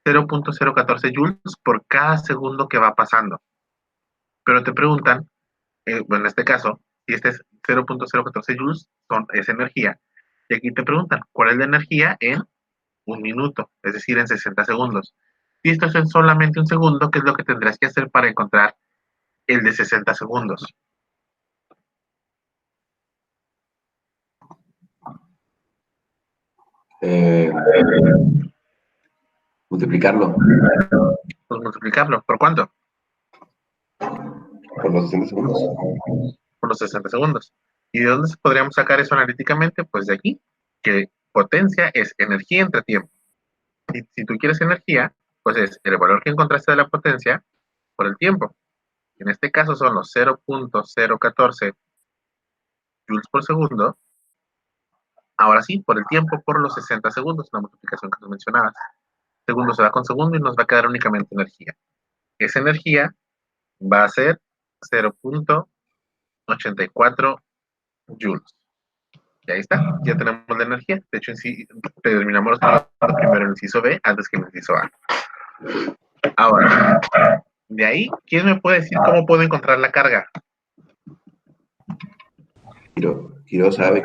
0.014 joules por cada segundo que va pasando. Pero te preguntan, bueno, en este caso, si este es 0.014 joules, es energía. Y aquí te preguntan, ¿cuál es la energía en un minuto? Es decir, en 60 segundos. Si esto es en solamente un segundo, ¿qué es lo que tendrás que hacer para encontrar el de 60 segundos? Multiplicarlo Pues multiplicarlo. ¿Por cuánto? por los 60 segundos. Por los 60 segundos. ¿Y de dónde podríamos sacar eso analíticamente? Pues de aquí, que potencia es energía entre tiempo. Y si tú quieres energía, pues es el valor que encontraste de la potencia por el tiempo. En este caso son los 0.014 joules por segundo. Ahora sí, por el tiempo, por los 60 segundos, la multiplicación que tú mencionabas. Segundo se va con segundo y nos va a quedar únicamente energía. Esa energía va a ser 0.84 joules. Y ahí está, ya tenemos la energía. De hecho, en sí, terminamos primero el inciso B antes que el inciso A. Ahora, de ahí, ¿quién me puede decir cómo puedo encontrar la carga? Quiro sabe.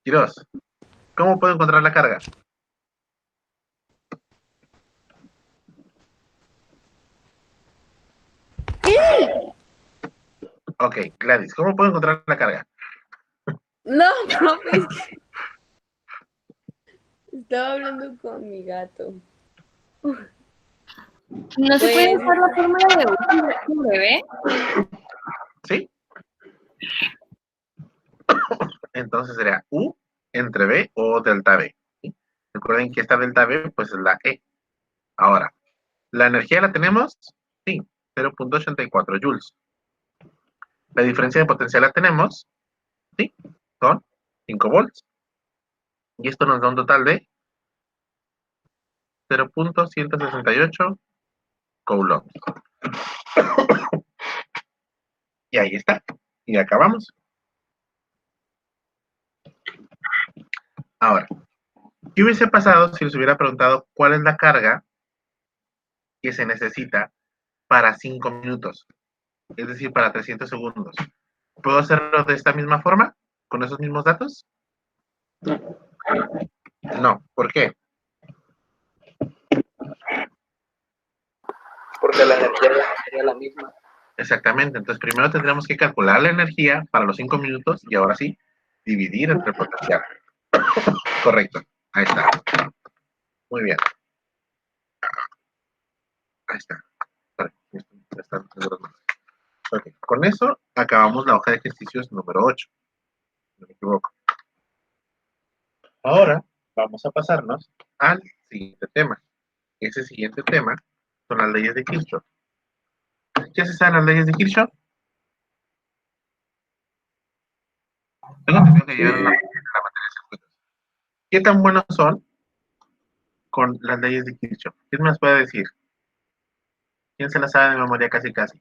Quiroz, ¿cómo puedo encontrar la carga? Ok, Gladys, ¿cómo puedo encontrar la carga? No, profe. Estaba hablando con mi gato. ¿No se puede usar la fórmula de U sobre B? ¿Sí? Entonces sería U entre B o delta B. ¿Sí? Recuerden que esta delta B pues es la E. Ahora, ¿la energía la tenemos? Sí, 0.84 joules. ¿La diferencia de potencia la tenemos? Sí, son 5 volts. Y esto nos da un total de 0.168 coulombs. Y ahí está. Y acabamos. Ahora, ¿qué hubiese pasado si les hubiera preguntado cuál es la carga que se necesita para 5 minutos? Es decir, para 300 segundos. ¿Puedo hacerlo de esta misma forma? ¿Con esos mismos datos? No. ¿Por qué? Porque la energía sería la misma. Exactamente. Entonces, primero tendríamos que calcular la energía para los 5 minutos y ahora sí, dividir entre el potencial. Correcto. Ahí está. Muy bien. Ahí está. Vale, están los más. Okay. Con eso acabamos la hoja de ejercicios número 8. No me equivoco. Ahora vamos a pasarnos al siguiente tema. Ese siguiente tema son las leyes de Kirchhoff. ¿Qué se saben las leyes de Kirchhoff? Tengo entendido que llevan la materia de circuitos. ¿Qué tan buenos son con las leyes de Kirchhoff? ¿Quién me las puede decir? ¿Quién se las sabe de memoria casi casi?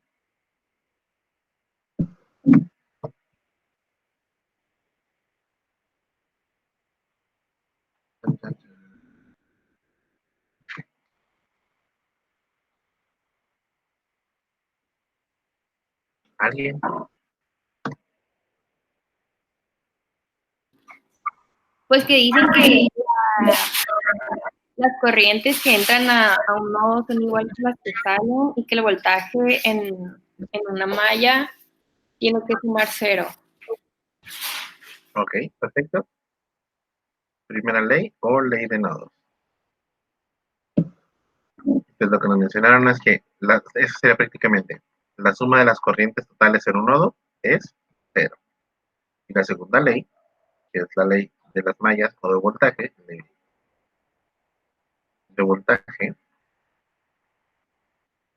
¿Alguien? Pues que dicen que las corrientes que entran a un nodo son iguales a las que salen y que el voltaje en una malla tiene que sumar 0. Ok, perfecto. Primera ley o ley de nodos. Pues lo que nos mencionaron es que eso sería prácticamente la suma de las corrientes totales en un nodo es 0. Y la segunda ley, que es la ley de las mallas o de voltaje,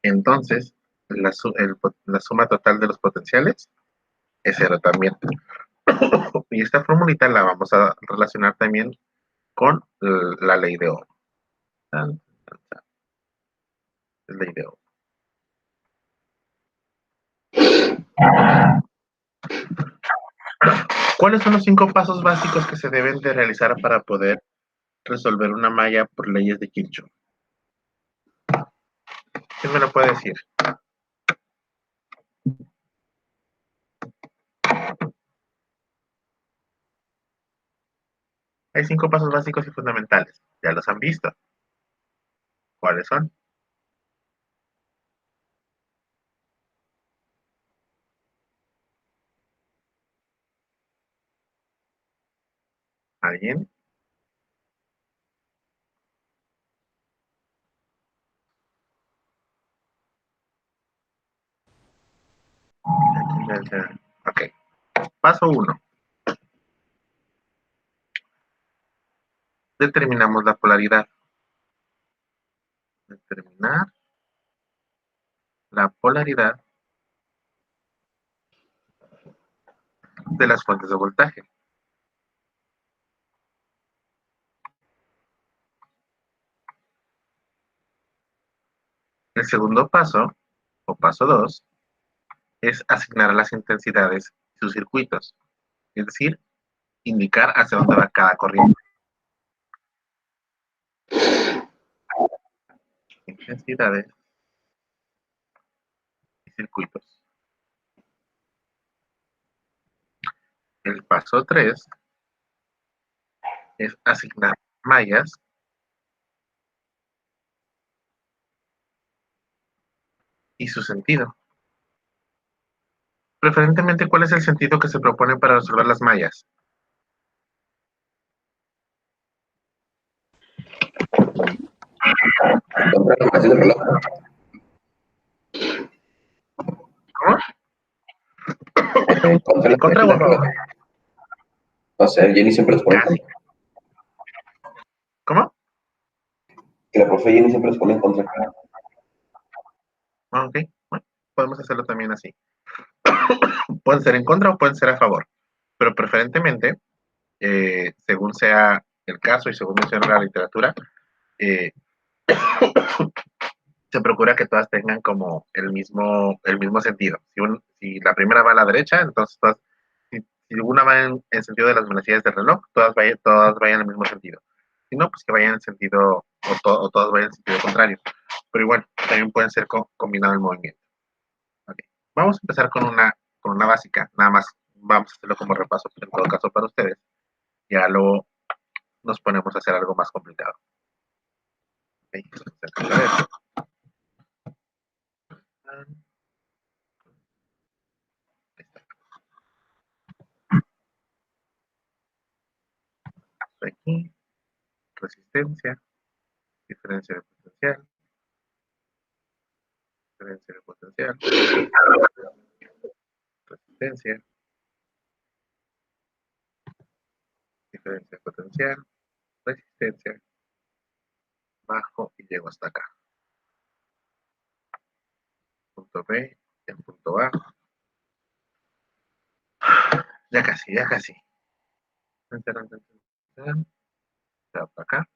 entonces la suma total de los potenciales es 0 también. Y esta formulita la vamos a relacionar también con la ley de Ohm. Ley de Ohm. ¿Cuáles son los 5 pasos básicos que se deben de realizar para poder resolver una malla por leyes de Kirchhoff? ¿Quién me lo puede decir? Hay 5 pasos básicos y fundamentales. Ya los han visto. ¿Cuáles son? ¿Alguien? Ok. Paso 1. Determinamos la polaridad. Determinar la polaridad de las fuentes de voltaje. El segundo paso, o paso 2, es asignar las intensidades y sus circuitos. Es decir, indicar hacia dónde va cada corriente. Intensidades y circuitos. El paso 3 es asignar mallas y su sentido. Preferentemente, ¿cuál es el sentido que se propone para resolver las mallas? Contra la ocasión del reloj. ¿Cómo? Contra ¿En contra o a favor? No sé, Jenny siempre los pone en Casi. contra. ¿Cómo? Que la profe Jenny siempre los pone en contra. Ah, ok. Bueno, podemos hacerlo también así. Pueden ser en contra o pueden ser a favor. Pero preferentemente, según sea el caso y según menciona la literatura, eh, se procura que todas tengan como el mismo sentido. Si la primera va a la derecha, entonces si una va en sentido de las velocidades del reloj, todas vayan en el mismo sentido. Si no, pues que vayan en sentido, o todas vayan en sentido contrario. Pero igual, también pueden ser combinado el movimiento. Okay. Vamos a empezar con una básica. Nada más vamos a hacerlo como repaso, en todo caso para ustedes. Ya luego nos ponemos a hacer algo más complicado. Okay. Aquí, resistencia, diferencia de potencial, diferencia de potencial, resistencia, diferencia de potencial, resistencia, bajo y llego hasta acá. Punto B, el punto A. Ya casi, ya casi. Ya para acá,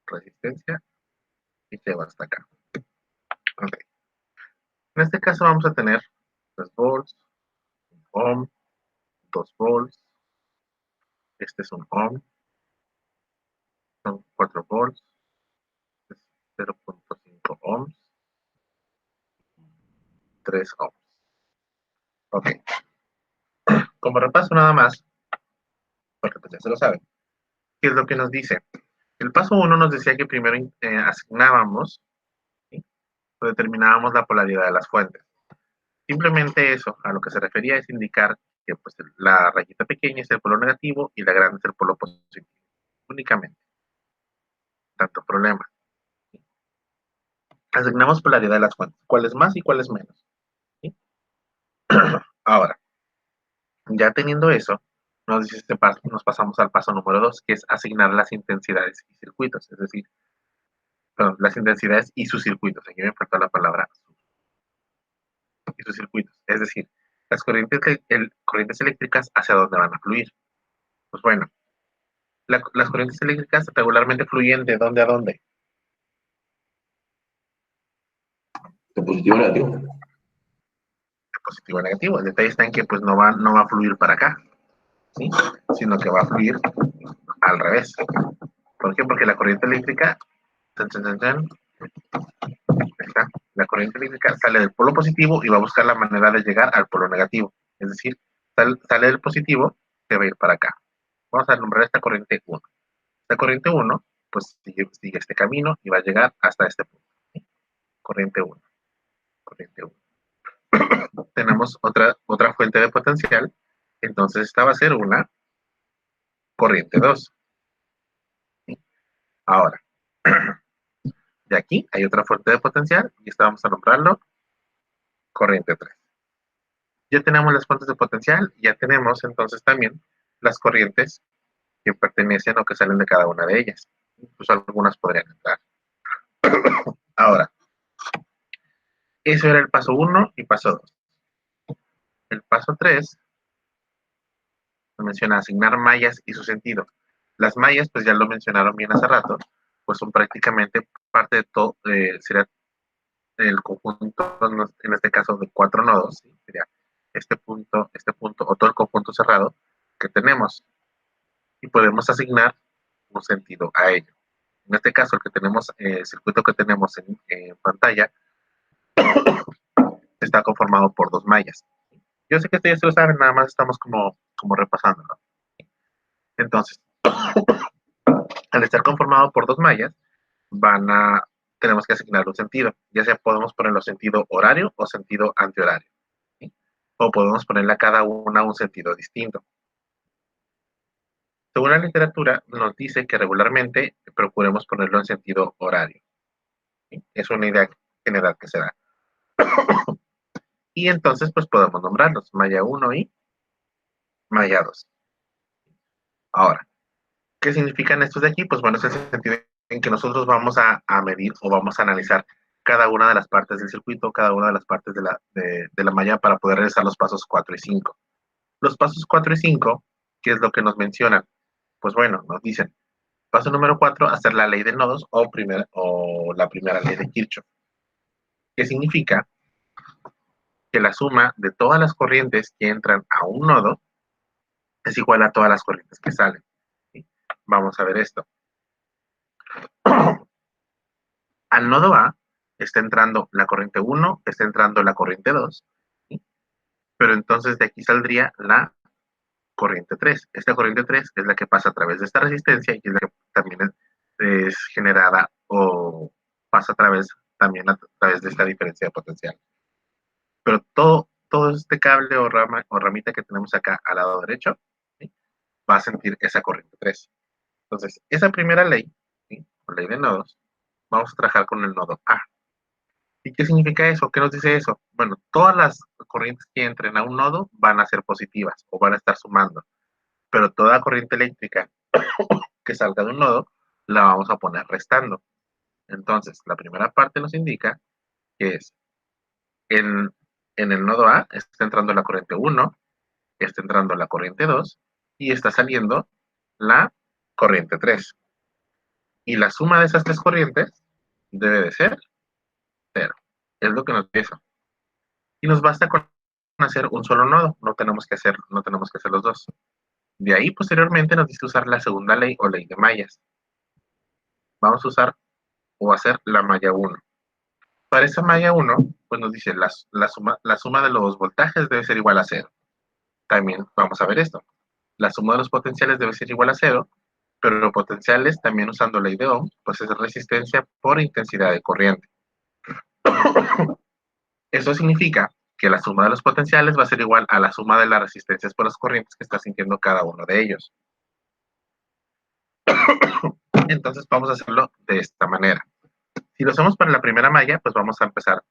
resistencia y llego hasta acá. Okay. En este caso vamos a tener 3 volts, un ohm, 2 volts, este es un ohm, son 4 volts, 0.5 ohms, 3 ohms. Ok. Como repaso nada más, porque pues ya se lo saben, ¿qué es lo que nos dice? El paso 1 nos decía que primero asignábamos, ¿sí? O determinábamos la polaridad de las fuentes. Simplemente eso, a lo que se refería es indicar que pues, la rayita pequeña es el polo negativo y la grande es el polo positivo. Únicamente. Tanto problema. Asignamos polaridad de las fuentes. ¿Cuál es más y cuál es menos? ¿Sí? Ahora, ya teniendo eso, nos pasamos al paso número 2, que es asignar las intensidades y circuitos. Es decir, perdón, las intensidades y sus circuitos. Aquí me faltó la palabra y sus circuitos. Es decir, las corrientes eléctricas hacia dónde van a fluir. Pues bueno, Las corrientes eléctricas regularmente fluyen de dónde a dónde. De positivo a negativo. De positivo a negativo. El detalle está en que pues no va a fluir para acá, ¿sí? Sino que va a fluir al revés. ¿Por qué? Porque la corriente eléctrica, la corriente eléctrica sale del polo positivo y va a buscar la manera de llegar al polo negativo. Es decir, sale del positivo, se va a ir para acá. Vamos a nombrar esta corriente 1. Esta corriente 1, pues sigue este camino y va a llegar hasta este punto. ¿Sí? Corriente 1. Corriente 1. Tenemos otra fuente de potencial. Entonces esta va a ser una corriente 2. ¿Sí? Ahora, de aquí hay otra fuente de potencial y esta vamos a nombrarlo corriente 3. Ya tenemos las fuentes de potencial, ya tenemos entonces también las corrientes que pertenecen o que salen de cada una de ellas. Incluso algunas podrían entrar. Ahora, eso era el paso 1 y paso 2. El paso 3 menciona asignar mallas y su sentido. Las mallas, pues ya lo mencionaron bien hace rato, pues son prácticamente parte de todo, sería el conjunto, en este caso de 4 nodos, ¿sí? Sería este punto, o todo el conjunto cerrado que tenemos. Y podemos asignar un sentido a ello. En este caso, el circuito que tenemos en pantalla está conformado por 2 mallas. Yo sé que ustedes ya lo saben, nada más estamos como repasándolo. Entonces, al estar conformado por 2 mallas, tenemos que asignar un sentido. Ya sea podemos ponerlo sentido horario o sentido antihorario, ¿sí? O podemos ponerle a cada una un sentido distinto. Según la literatura, nos dice que regularmente procuremos ponerlo en sentido horario, ¿sí? Es una idea general que se da. Y entonces, pues podemos nombrarlos malla 1 y malla 2. Ahora, ¿qué significan estos de aquí? Pues bueno, es el sentido en que nosotros vamos a medir o vamos a analizar cada una de las partes del circuito, cada una de las partes de la malla para poder realizar los pasos 4 y 5. Los pasos 4 y 5, ¿qué es lo que nos mencionan? Pues bueno, nos dicen, paso número 4, hacer la ley de nodos o la primera ley de Kirchhoff. ¿Qué significa? Que la suma de todas las corrientes que entran a un nodo es igual a todas las corrientes que salen. ¿Sí? Vamos a ver esto. Al nodo A está entrando la corriente 1, está entrando la corriente 2, ¿sí? Pero entonces de aquí saldría la corriente 3. Esta corriente 3 es la que pasa a través de esta resistencia y es la que también es generada o pasa a través de esta diferencia de potencial. Pero todo este cable o ramita que tenemos acá al lado derecho, ¿sí? Va a sentir esa corriente 3. Entonces, esa primera ley, ¿sí? O ley de nodos, vamos a trabajar con el nodo A. ¿Y qué significa eso? ¿Qué nos dice eso? Bueno, todas las corrientes que entren a un nodo van a ser positivas o van a estar sumando, pero toda corriente eléctrica que salga de un nodo la vamos a poner restando. Entonces, la primera parte nos indica que es en el nodo A está entrando la corriente 1, está entrando la corriente 2 y está saliendo la corriente 3. Y la suma de esas tres corrientes debe de ser 0. Es lo que nos dice. Y nos basta con hacer un solo nodo, no tenemos que hacer los dos. De ahí, posteriormente, nos dice usar la segunda ley o ley de mallas. Vamos a usar o hacer la malla 1. Para esa malla 1, pues nos dice la suma de los voltajes debe ser igual a 0. También vamos a ver esto. La suma de los potenciales debe ser igual a 0, pero los potenciales, también usando ley de Ohm, pues es resistencia por intensidad de corriente. Eso significa que la suma de los potenciales va a ser igual a la suma de las resistencias por las corrientes que está sintiendo cada uno de ellos. Entonces vamos a hacerlo de esta manera. Si lo hacemos para la primera malla, pues vamos a empezar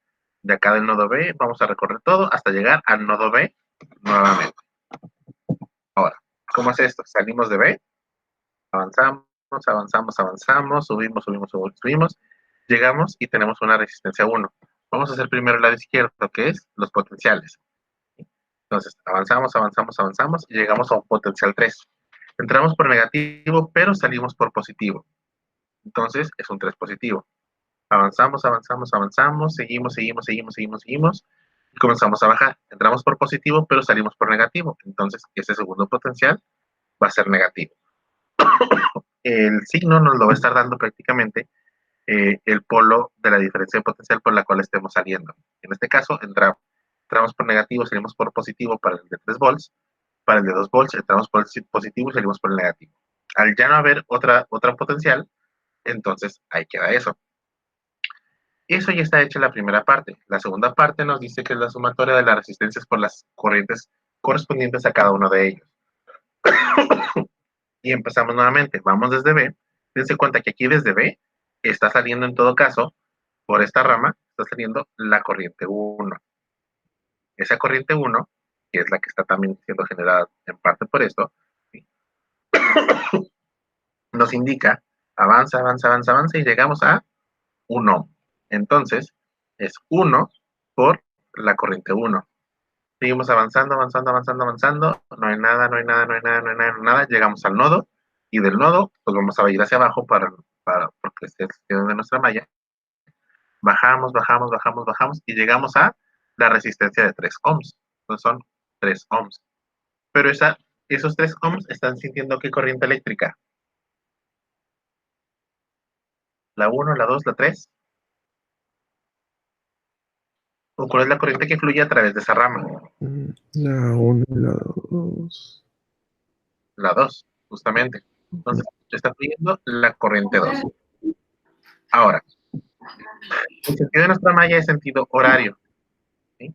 de acá del nodo B, vamos a recorrer todo hasta llegar al nodo B nuevamente. Ahora, ¿cómo es esto? Salimos de B, avanzamos, subimos, llegamos y tenemos una resistencia 1. Vamos a hacer primero el lado izquierdo, que es los potenciales. Entonces, avanzamos y llegamos a un potencial 3. Entramos por negativo, pero salimos por positivo. Entonces, es un 3 positivo. Avanzamos, avanzamos, avanzamos, seguimos, seguimos, seguimos, seguimos, seguimos, y comenzamos a bajar. Entramos por positivo, pero salimos por negativo. Entonces, ese segundo potencial va a ser negativo. El signo nos lo va a estar dando prácticamente el polo de la diferencia de potencial por la cual estemos saliendo. En este caso, entramos por negativo, salimos por positivo para el de 3 volts. Para el de 2 volts, entramos por el positivo y salimos por el negativo. Al ya no haber otra potencial, entonces ahí queda eso. Eso ya está hecha la primera parte. La segunda parte nos dice que es la sumatoria de las resistencias por las corrientes correspondientes a cada uno de ellos. Y empezamos nuevamente. Vamos desde B. Dense cuenta que aquí desde B está saliendo en todo caso, por esta rama, está saliendo la corriente 1. Esa corriente 1, que es la que está también siendo generada en parte por esto, ¿sí? Nos indica, avanza, avanza, avanza, avanza, y llegamos a 1 ohm. Entonces, es 1 por la corriente 1. Seguimos avanzando, avanzando, avanzando, avanzando. No hay nada, no hay nada, no hay nada, no hay nada, no hay nada. Llegamos al nodo, y del nodo, pues vamos a ir hacia abajo porque es el sentido de nuestra malla. Bajamos, bajamos, bajamos, bajamos, y llegamos a la resistencia de 3 ohms. Entonces son 3 ohms. Pero esos 3 ohms están sintiendo ¿qué corriente eléctrica? ¿La 1, la 2, la 3? ¿O cuál es la corriente que fluye a través de esa rama? La 1 y la 2. La 2, justamente. Entonces, está fluyendo la corriente 2. Ahora, el sentido de nuestra malla es sentido horario, ¿sí?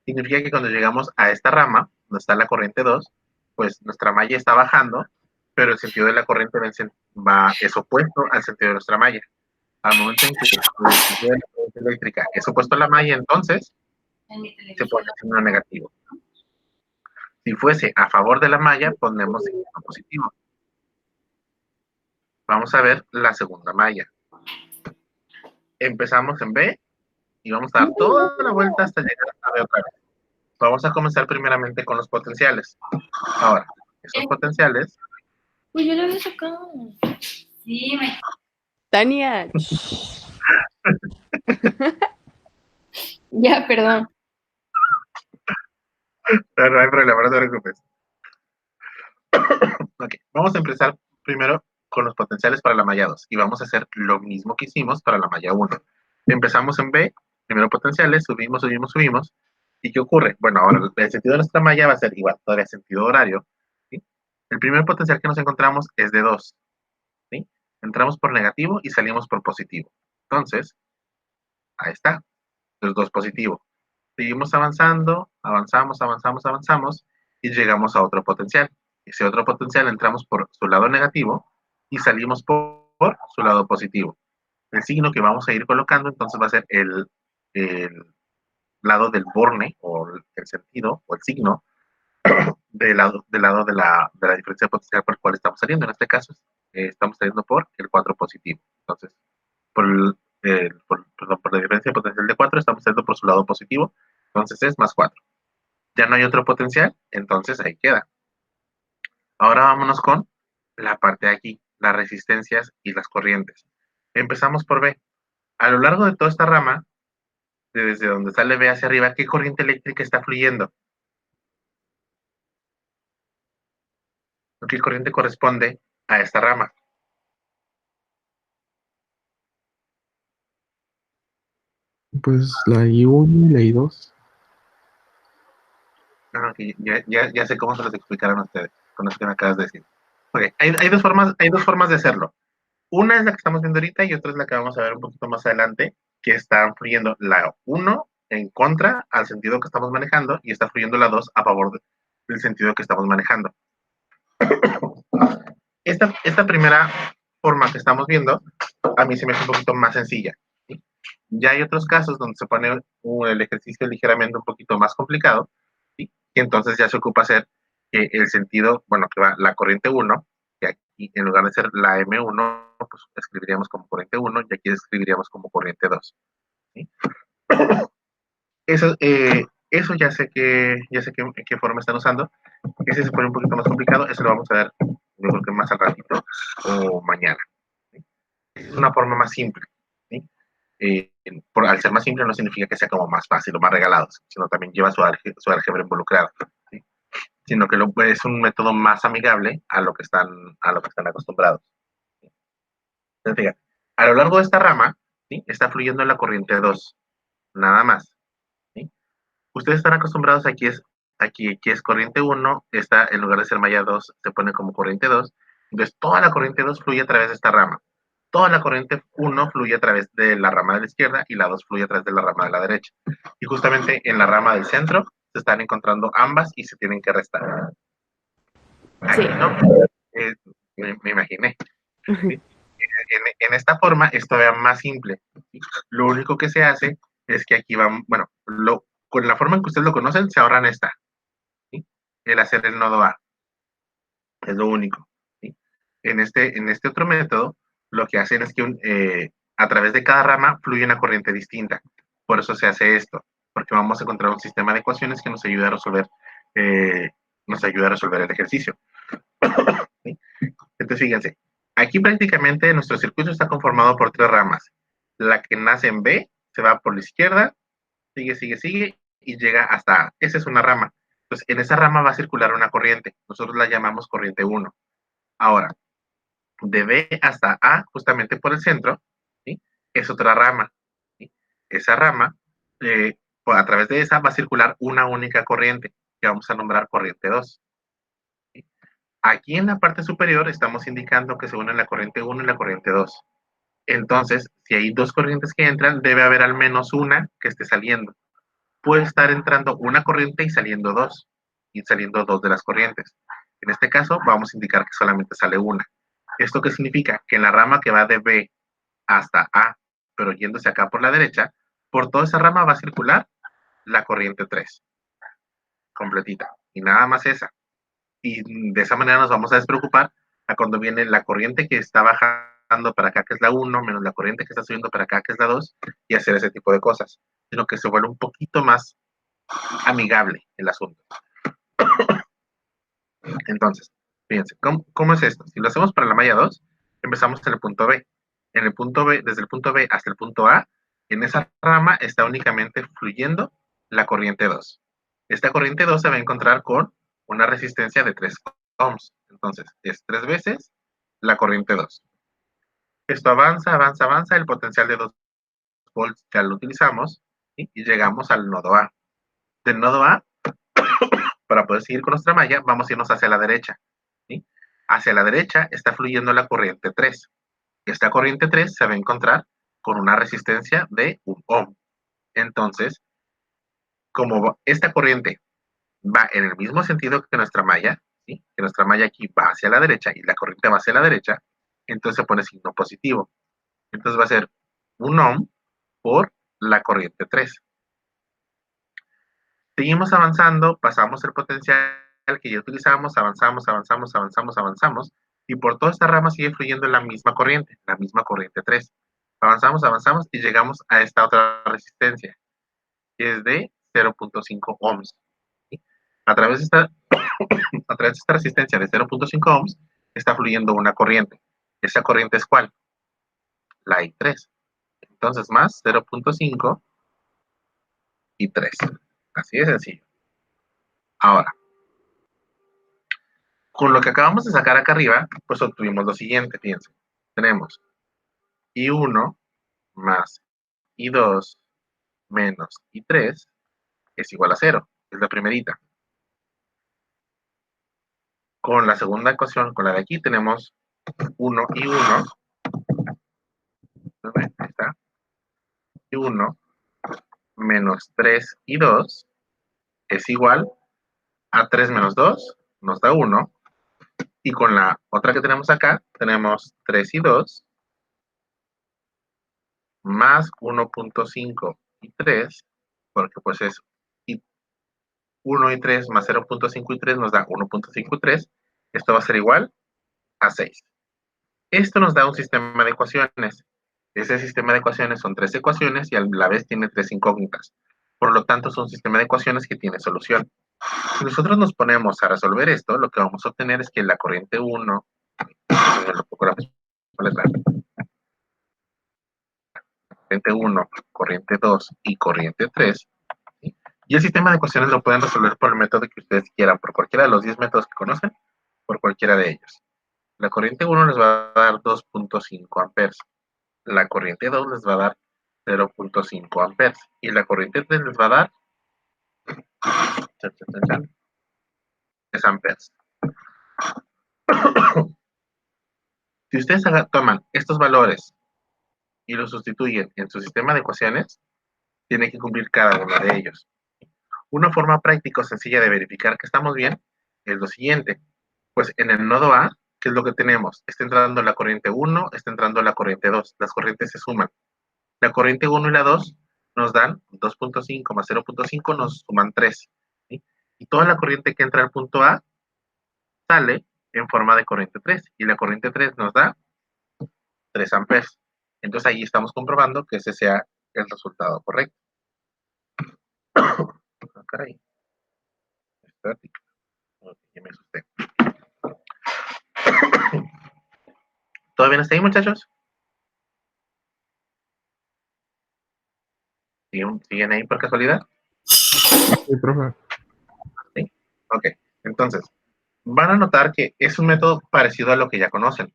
Significa que cuando llegamos a esta rama, donde está la corriente 2, pues nuestra malla está bajando, pero el sentido de la corriente es opuesto al sentido de nuestra malla. Al momento en que el sentido de la corriente eléctrica es opuesto a la malla, entonces se pone signo negativo. Si fuese a favor de la malla, ponemos signo positivo. Vamos a ver la segunda malla. Empezamos en B y vamos a dar toda la vuelta hasta llegar a B otra vez. Vamos a comenzar primeramente con los potenciales. Ahora, esos potenciales... Pues yo lo había sacado. Sí, Tania. Ya, perdón. No hay problema, no te preocupes. Ok, vamos a empezar primero con los potenciales para la malla 2 y vamos a hacer lo mismo que hicimos para la malla 1. Empezamos en B, primero potenciales, subimos, subimos, subimos. ¿Y qué ocurre? Bueno, ahora el sentido de nuestra malla va a ser igual, todavía sentido horario, ¿sí? El primer potencial que nos encontramos es de 2, ¿sí? Entramos por negativo y salimos por positivo. Entonces, ahí está, los 2 positivo. Seguimos avanzando, avanzamos, avanzamos, avanzamos y llegamos a otro potencial. Ese otro potencial entramos por su lado negativo y salimos por su lado positivo. El signo que vamos a ir colocando entonces va a ser el lado del borne o el sentido o el signo del lado de la diferencia potencial por el cual estamos saliendo. En este caso estamos saliendo por el 4 positivo. Entonces, perdón, por la diferencia potencial de 4 estamos saliendo por su lado positivo. Entonces es más 4. Ya no hay otro potencial, entonces ahí queda. Ahora vámonos con la parte de aquí, las resistencias y las corrientes. Empezamos por B. A lo largo de toda esta rama, desde donde sale B hacia arriba, ¿qué corriente eléctrica está fluyendo? ¿Qué corriente corresponde a esta rama? Pues la I1 y la I2. Okay, ya sé cómo se los explicaron a ustedes, con eso que me acabas de decir. Okay, hay dos formas de hacerlo. Una es la que estamos viendo ahorita y otra es la que vamos a ver un poquito más adelante, que está fluyendo la 1 en contra al sentido que estamos manejando y está fluyendo la 2 a favor del sentido que estamos manejando. Esta primera forma que estamos viendo, a mí se me hace un poquito más sencilla, ¿sí? Ya hay otros casos donde se pone el ejercicio ligeramente un poquito más complicado, ¿sí? Y entonces ya se ocupa hacer el sentido, bueno, que va la corriente 1, que aquí en lugar de ser la M1, pues escribiríamos como corriente 1 y aquí escribiríamos como corriente 2, ¿sí? Eso ya sé qué forma están usando. Ese se pone un poquito más complicado, eso lo vamos a ver yo creo que más al ratito o mañana. ¿Sí? Es una forma más simple. ¿Sí? Al ser más simple no significa que sea como más fácil o más regalado, sino también lleva su álgebra involucrada. ¿Sí? Sino que es un método más amigable a lo que están acostumbrados. ¿Sí? Entonces, fíjate, a lo largo de esta rama, ¿sí? Está fluyendo la corriente 2, nada más. ¿Sí? Ustedes están acostumbrados aquí es corriente 1, esta en lugar de ser malla 2 se pone como corriente 2, entonces toda la corriente 2 fluye a través de esta rama. Toda la corriente 1 fluye a través de la rama de la izquierda y la 2 fluye a través de la rama de la derecha. Y justamente en la rama del centro se están encontrando ambas y se tienen que restar. Aquí, ¿no? Me imaginé. ¿Sí? En esta forma es todavía más simple. ¿Sí? Lo único que se hace es que aquí van, bueno, con la forma en que ustedes lo conocen, se ahorran esta. ¿Sí? El hacer el nodo A. Es lo único. ¿Sí? En este otro método, lo que hacen es que a través de cada rama fluye una corriente distinta. Por eso se hace esto, porque vamos a encontrar un sistema de ecuaciones que nos ayuda a resolver, el ejercicio. ¿Sí? Entonces, fíjense, aquí prácticamente nuestro circuito está conformado por 3 ramas. La que nace en B se va por la izquierda, sigue, y llega hasta A. Esa es una rama. Entonces, en esa rama va a circular una corriente. Nosotros la llamamos corriente 1. Ahora, de B hasta A, justamente por el centro, ¿sí? Es otra rama. ¿Sí? Esa rama, a través de esa va a circular una única corriente, que vamos a nombrar corriente 2. ¿Sí? Aquí en la parte superior estamos indicando que se unen la corriente 1 y la corriente 2. Entonces, si hay 2 corrientes que entran, debe haber al menos una que esté saliendo. Puede estar entrando una corriente y saliendo 2, y saliendo 2 de las corrientes. En este caso, vamos a indicar que solamente sale una. ¿Esto qué significa? Que en la rama que va de B hasta A, pero yéndose acá por la derecha, por toda esa rama va a circular la corriente 3, completita, y nada más esa. Y de esa manera nos vamos a despreocupar a cuando viene la corriente que está bajando para acá, que es la 1, menos la corriente que está subiendo para acá, que es la 2, y hacer ese tipo de cosas, sino que se vuelve un poquito más amigable el asunto. Entonces, fíjense, ¿cómo es esto? Si lo hacemos para la malla 2, empezamos en el punto B. En el punto B, desde el punto B hasta el punto A, en esa rama está únicamente fluyendo la corriente 2. Esta corriente 2 se va a encontrar con una resistencia de 3 ohms. Entonces, es 3 veces la corriente 2. Esto avanza, el potencial de 2 volts ya lo utilizamos, ¿sí? Y llegamos al nodo A. Del nodo A, para poder seguir con nuestra malla, vamos a irnos hacia la derecha. ¿Sí? Hacia la derecha está fluyendo la corriente 3. Esta corriente 3 se va a encontrar con una resistencia de 1 ohm. Entonces, como esta corriente va en el mismo sentido que nuestra malla, ¿sí? Que nuestra malla aquí va hacia la derecha y la corriente va hacia la derecha, entonces se pone signo positivo. Entonces va a ser 1 ohm por la corriente 3. Seguimos avanzando, pasamos el potencial que ya utilizamos, avanzamos, y por toda esta rama sigue fluyendo la misma corriente 3. Avanzamos y llegamos a esta otra resistencia, que es de 0.5 ohms. ¿Sí? A través de esta resistencia de 0.5 ohms está fluyendo una corriente. ¿Esa corriente es cuál? La I3. Entonces, más 0.5 y 3. Así de sencillo. Ahora, con lo que acabamos de sacar acá arriba, pues obtuvimos lo siguiente, fíjense. Tenemos I1 más I2 menos I3 es igual a 0. Es la primerita. Con la segunda ecuación, con la de aquí, tenemos 1 y 1. Ahí está. Y 1 menos 3 y 2 es igual a 3 menos 2, nos da 1. Y con la otra que tenemos acá, tenemos 3 y 2 más 1.5 y 3, porque pues es 1 y 3 más 0.5 y 3 nos da 1.5 y 3. Esto va a ser igual a 6. Esto nos da un sistema de ecuaciones. Ese sistema de ecuaciones son 3 ecuaciones y a la vez tiene 3 incógnitas. Por lo tanto, es un sistema de ecuaciones que tiene solución. Si nosotros nos ponemos a resolver esto, lo que vamos a obtener es que la corriente 1, corriente 1, corriente 2 y corriente 3, ¿sí? Y el sistema de ecuaciones lo pueden resolver por el método que ustedes quieran, por cualquiera de los 10 métodos que conocen, por cualquiera de ellos. La corriente 1 les va a dar 2.5 amperes. La corriente 2 les va a dar 0.5 amperes. Y la corriente 3 les va a dar 3 amperes. Si ustedes toman estos valores y los sustituyen en su sistema de ecuaciones, tienen que cumplir cada uno de ellos. Una forma práctica o sencilla de verificar que estamos bien es lo siguiente. Pues en el nodo A, ¿qué es lo que tenemos? Está entrando la corriente 1, está entrando la corriente 2. Las corrientes se suman. La corriente 1 y la 2 nos dan 2.5 más 0.5 nos suman 3. ¿Sí? Y toda la corriente que entra al punto A sale en forma de corriente 3. Y la corriente 3 nos da 3 amperes. Entonces ahí estamos comprobando que ese sea el resultado correcto. Ah, caray. Estática. Ya me asusté. ¿Todo bien hasta ahí, muchachos? ¿Siguen ahí por casualidad? Sí, profe. ¿Sí? Ok. Entonces, van a notar que es un método parecido a lo que ya conocen.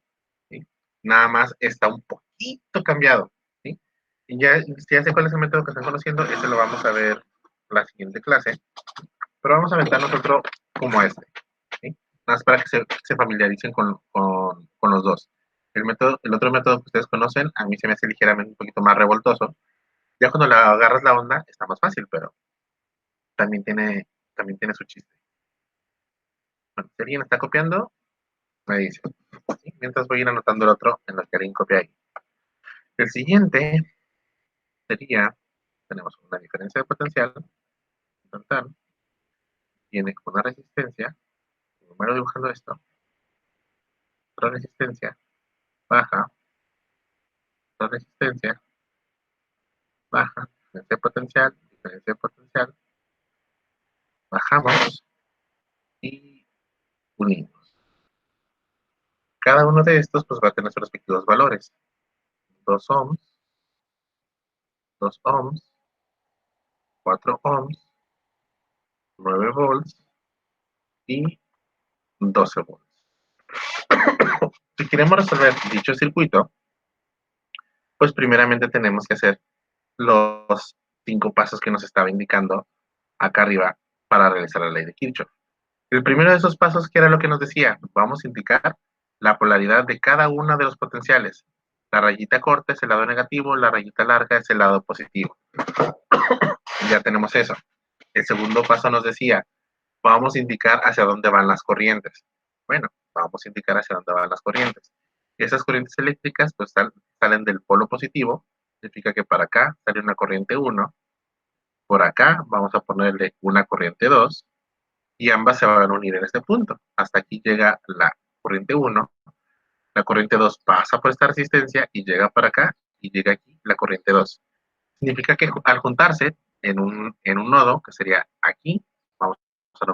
¿Sí? Nada más está un poquito cambiado. ¿Sí? Y ya sé cuál es el método que están conociendo, ese lo vamos a ver la siguiente clase. Pero vamos a aventarnos otro como este. ¿Sí? Nada más para que se familiaricen con los dos. El otro método que ustedes conocen, a mí se me hace ligeramente un poquito más revoltoso. Ya cuando agarras la onda, está más fácil, pero también tiene su chiste. Bueno, si alguien está copiando, me dice. ¿Sí? Mientras voy a ir anotando el otro en lo que alguien copia ahí. El siguiente sería, tenemos una diferencia de potencial, tiene una resistencia, primero dibujando esto, otra resistencia, baja, otra resistencia, baja, diferencia de potencial, bajamos y unimos. Cada uno de estos pues va a tener sus respectivos valores. 2 ohms, 2 ohms, 4 ohms, 9 volts y 12 volts. Si queremos resolver dicho circuito, pues primeramente tenemos que hacer los 5 pasos que nos estaba indicando acá arriba para realizar la ley de Kirchhoff. El primero de esos pasos, ¿qué era lo que nos decía? Vamos a indicar la polaridad de cada uno de los potenciales. La rayita corta es el lado negativo, la rayita larga es el lado positivo. Ya tenemos eso. El segundo paso nos decía, vamos a indicar hacia dónde van las corrientes. Bueno, vamos a indicar hacia dónde van las corrientes. Esas corrientes eléctricas pues salen del polo positivo, significa que para acá sale una corriente 1, por acá vamos a ponerle una corriente 2, y ambas se van a unir en este punto. Hasta aquí llega la corriente 1, la corriente 2 pasa por esta resistencia y llega para acá, y llega aquí la corriente 2. Significa que al juntarse en un nodo, que sería aquí, vamos a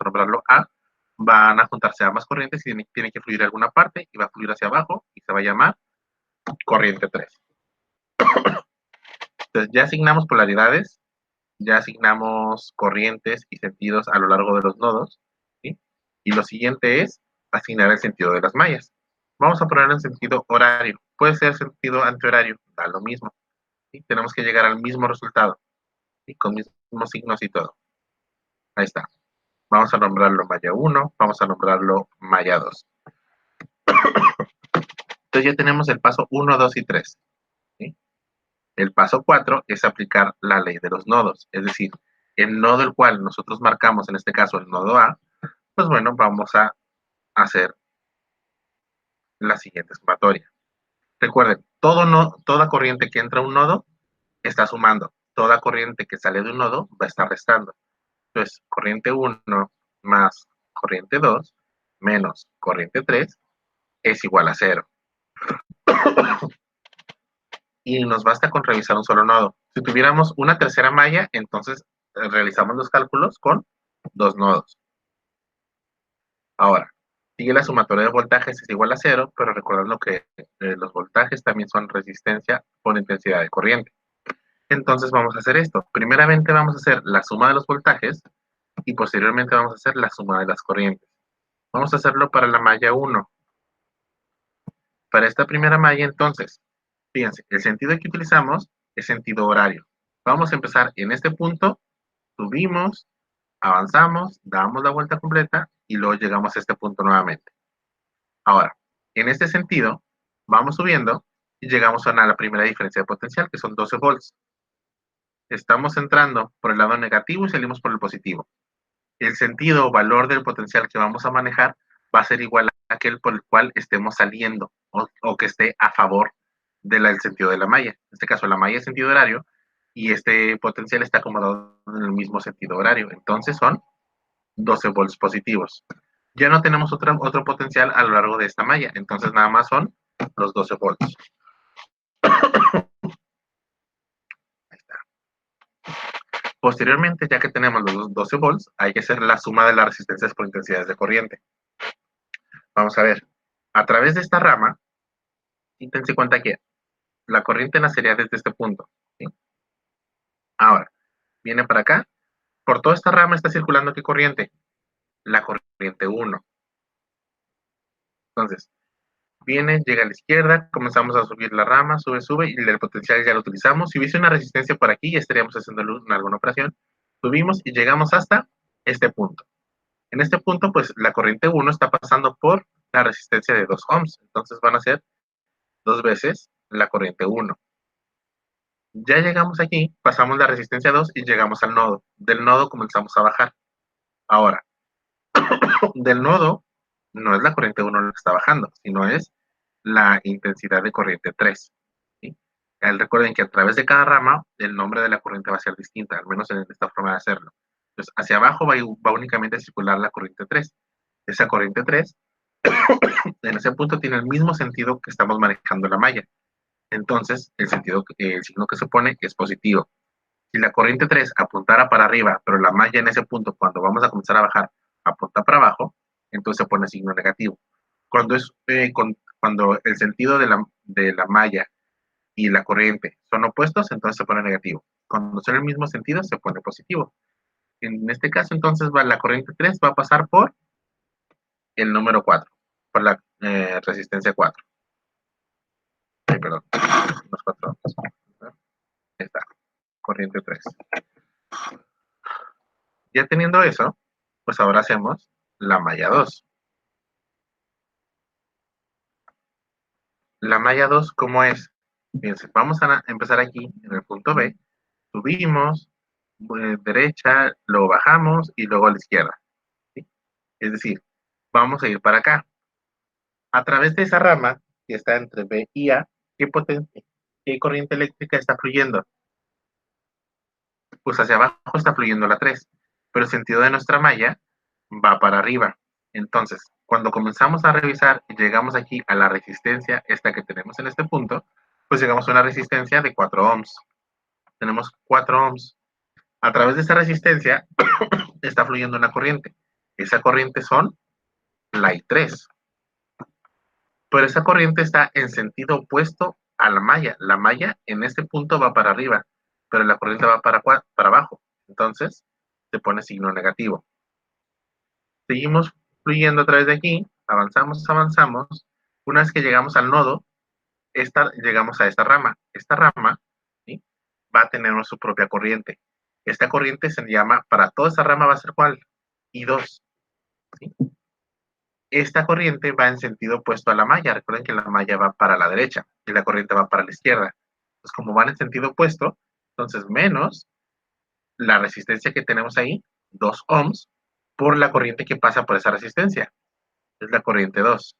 nombrarlo A, van a juntarse ambas corrientes y tiene que fluir alguna parte, y va a fluir hacia abajo, y se va a llamar corriente 3. Entonces ya asignamos polaridades, ya asignamos corrientes y sentidos a lo largo de los nodos, ¿sí? Y lo siguiente es asignar el sentido de las mallas. Vamos a poner en sentido horario, puede ser sentido antihorario, da lo mismo, ¿sí? Tenemos que llegar al mismo resultado, ¿sí? Con mismos signos y todo. Ahí está. Vamos a nombrarlo malla 1, vamos a nombrarlo malla 2. Entonces ya tenemos el paso 1, 2 y 3. ¿Sí? El paso 4 es aplicar la ley de los nodos, es decir, el nodo el cual nosotros marcamos, en este caso el nodo A, pues bueno, vamos a hacer la siguiente sumatoria. Recuerden, toda corriente que entra a un nodo está sumando, toda corriente que sale de un nodo va a estar restando. Entonces, corriente 1 más corriente 2 menos corriente 3 es igual a 0. Y nos basta con revisar un solo nodo. Si tuviéramos una tercera malla, entonces realizamos los cálculos con dos nodos. Ahora, sigue la sumatoria de voltajes es igual a 0, pero recordando que los voltajes también son resistencia por intensidad de corriente. Entonces vamos a hacer esto. Primeramente vamos a hacer la suma de los voltajes y posteriormente vamos a hacer la suma de las corrientes. Vamos a hacerlo para la malla 1. Para esta primera malla, entonces, fíjense, el sentido que utilizamos es sentido horario. Vamos a empezar en este punto, subimos, avanzamos, damos la vuelta completa y luego llegamos a este punto nuevamente. Ahora, en este sentido, vamos subiendo y llegamos a la primera diferencia de potencial, que son 12 volts. Estamos entrando por el lado negativo y salimos por el positivo. El sentido o valor del potencial que vamos a manejar va a ser igual a aquel por el cual estemos saliendo o que esté a favor del sentido de la malla. En este caso, la malla es sentido horario y este potencial está acomodado en el mismo sentido horario. Entonces son 12 volts positivos. Ya no tenemos otro potencial a lo largo de esta malla, entonces nada más son los 12 volts. Ahí está. Posteriormente, ya que tenemos los 12 volts, hay que hacer la suma de las resistencias por intensidades de corriente. Vamos a ver, a través de esta rama, y tense cuenta que la corriente nacería desde este punto, ¿sí? Ahora, viene para acá, por toda esta rama está circulando ¿qué corriente? La corriente 1. Entonces, viene, llega a la izquierda, comenzamos a subir la rama, sube, y el potencial ya lo utilizamos. Si hubiese una resistencia por aquí, ya estaríamos haciendo en alguna operación. Subimos y llegamos hasta este punto. En este punto, pues, la corriente 1 está pasando por la resistencia de 2 ohms. Entonces, van a ser 2 veces la corriente 1. Ya llegamos aquí, pasamos la resistencia 2 y llegamos al nodo. Del nodo comenzamos a bajar. Ahora, del nodo no es la corriente 1 la que está bajando, sino es la intensidad de corriente 3. ¿Sí? Recuerden que a través de cada rama, el nombre de la corriente va a ser distinta, al menos en esta forma de hacerlo. Entonces, hacia abajo va únicamente a circular la corriente 3. Esa corriente 3, en ese punto, tiene el mismo sentido que estamos manejando la malla. Entonces, el signo que se pone es positivo. Si la corriente 3 apuntara para arriba, pero la malla en ese punto, cuando vamos a comenzar a bajar, apunta para abajo, entonces se pone signo negativo. Cuando el sentido de la malla y la corriente son opuestos, entonces se pone negativo. Cuando son el mismo sentido, se pone positivo. En este caso, entonces, la corriente 3 va a pasar por el número 4, por la resistencia 4. Ay, perdón, los 4 ohms. Ahí está, corriente 3. Ya teniendo eso, pues ahora hacemos la malla 2. La malla 2, ¿cómo es? Fíjense, vamos a empezar aquí en el punto B, subimos, derecha, luego bajamos y luego a la izquierda. ¿Sí? Es decir, vamos a ir para acá. A través de esa rama, que está entre B y A, ¿qué corriente eléctrica está fluyendo? Pues hacia abajo está fluyendo la 3, pero el sentido de nuestra malla va para arriba. Entonces, cuando comenzamos a revisar y llegamos aquí a la resistencia, esta que tenemos en este punto, pues llegamos a una resistencia de 4 ohms. Tenemos 4 ohms. A través de esa resistencia está fluyendo una corriente. Esa corriente son la I3. Pero esa corriente está en sentido opuesto a la malla. La malla en este punto va para arriba, pero la corriente va para abajo. Entonces, se pone signo negativo. Seguimos fluyendo a través de aquí, avanzamos. Una vez que llegamos al nodo, llegamos a esta rama. Esta rama, ¿sí?, va a tener su propia corriente. Esta corriente se llama, para toda esa rama va a ser ¿cuál? I2. ¿Sí? Esta corriente va en sentido opuesto a la malla. Recuerden que la malla va para la derecha y la corriente va para la izquierda. Entonces, como van en sentido opuesto, entonces menos la resistencia que tenemos ahí, 2 ohms, por la corriente que pasa por esa resistencia. Es la corriente 2.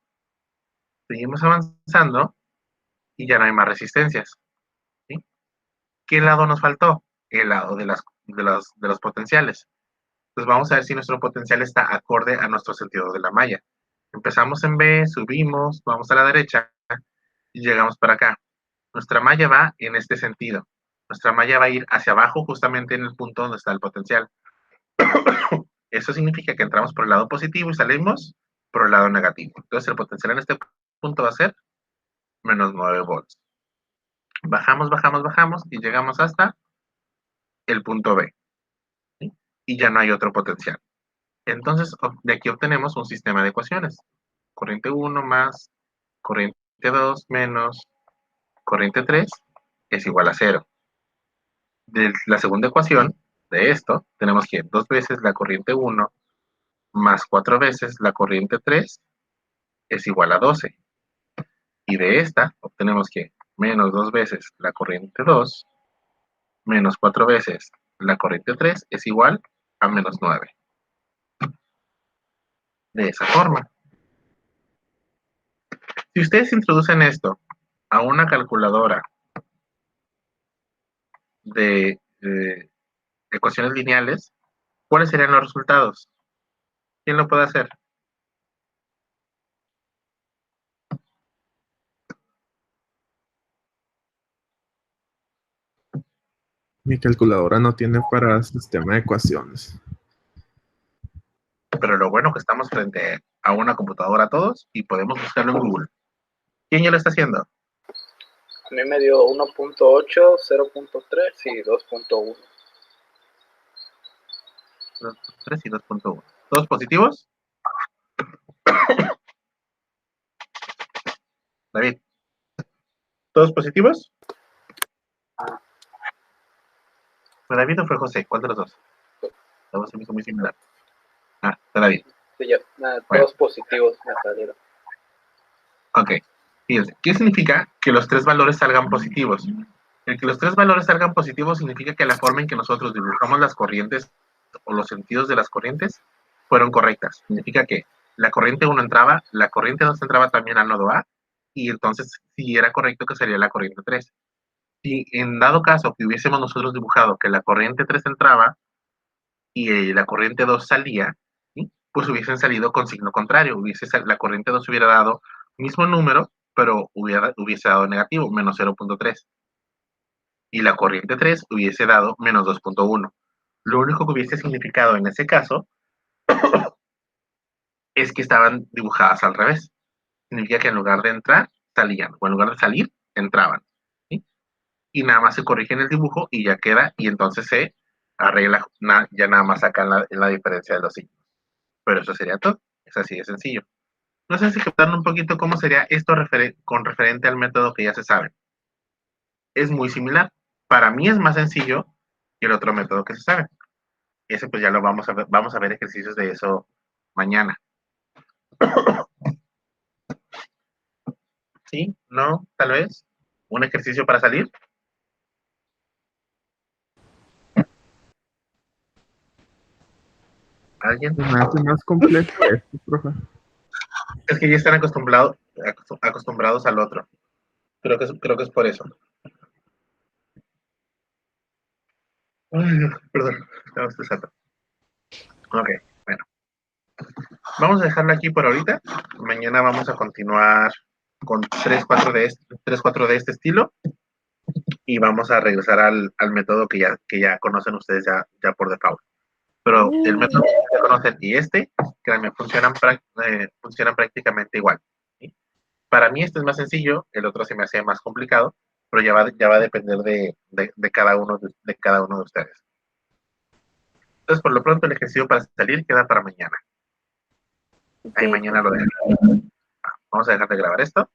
Seguimos avanzando y ya no hay más resistencias. ¿Sí? ¿Qué lado nos faltó? El lado de los potenciales. Entonces vamos a ver si nuestro potencial está acorde a nuestro sentido de la malla. Empezamos en B, subimos, vamos a la derecha y llegamos para acá. Nuestra malla va en este sentido. Nuestra malla va a ir hacia abajo justamente en el punto donde está el potencial. Eso significa que entramos por el lado positivo y salimos por el lado negativo. Entonces el potencial en este punto va a ser menos 9 volts. Bajamos, bajamos, bajamos y llegamos hasta el punto B. ¿Sí? Y ya no hay otro potencial. Entonces, de aquí obtenemos un sistema de ecuaciones. Corriente 1 más corriente 2 menos corriente 3 es igual a 0. De la segunda ecuación de esto, tenemos que 2 veces la corriente 1 más 4 veces la corriente 3 es igual a 12. Y de esta obtenemos que menos 2 veces la corriente 2 menos 4 veces la corriente 3 es igual a menos 9. De esa forma. Si ustedes introducen esto a una calculadora de ecuaciones lineales, ¿cuáles serían los resultados? ¿Quién lo puede hacer? Mi calculadora no tiene para sistema de ecuaciones. Pero lo bueno que estamos frente a una computadora todos y podemos buscarlo en Google. ¿Quién ya lo está haciendo? A mí me dio 1.8, 0.3 y 2.1. 2.3 y 2.1. ¿Todos positivos? David. ¿Todos positivos? ¿Fue David o fue José? ¿Cuál de los dos? La voz se me hizo muy similar. Ah, fue David. Sí, yo. Nada, Bueno. todos positivos me salieron. Ok. Fíjense, ¿qué significa que los tres valores salgan positivos? El que los tres valores salgan positivos significa que la forma en que nosotros dibujamos las corrientes o los sentidos de las corrientes fueron correctas. Significa que la corriente 1 entraba, la corriente 2 entraba también al nodo A, y entonces sí era correcto que sería la corriente 3. Si en dado caso que hubiésemos nosotros dibujado que la corriente 3 entraba y la corriente 2 salía, ¿sí? Pues hubiesen salido con signo contrario. La corriente 2 hubiera dado mismo número, pero hubiese dado negativo, menos 0.3. Y la corriente 3 hubiese dado menos 2.1. Lo único que hubiese significado en ese caso es que estaban dibujadas al revés. Significa que en lugar de entrar, salían, o en lugar de salir, entraban. ¿Sí? Y nada más se corrige en el dibujo y ya queda, y entonces se arregla, ya nada más sacan la diferencia de los signos. Pero eso sería todo. Es así de sencillo. No sé si captan un poquito cómo sería esto con referente al método que ya se sabe. Es muy similar. Para mí es más sencillo que el otro método que se sabe. Ese pues ya lo vamos a ver ejercicios de eso mañana. ¿Sí? ¿No? Tal vez. ¿Un ejercicio para salir? ¿Alguien? Se me hace más complejo esto, profe. Es que ya están acostumbrados al otro. Creo que es por eso. Ay, perdón, estaba estresado. Ok, bueno. Vamos a dejarlo aquí por ahorita. Mañana vamos a continuar con 3, 4 de este estilo. Y vamos a regresar al método que ya conocen ustedes ya por default. Pero el método que ya conocen y créanme, funcionan prácticamente igual. ¿Sí? Para mí este es más sencillo, el otro se me hace más complicado, pero ya va a depender de cada uno de ustedes. Entonces, por lo pronto, el ejercicio para salir queda para mañana. Ahí mañana lo dejo. Vamos a dejar de grabar esto.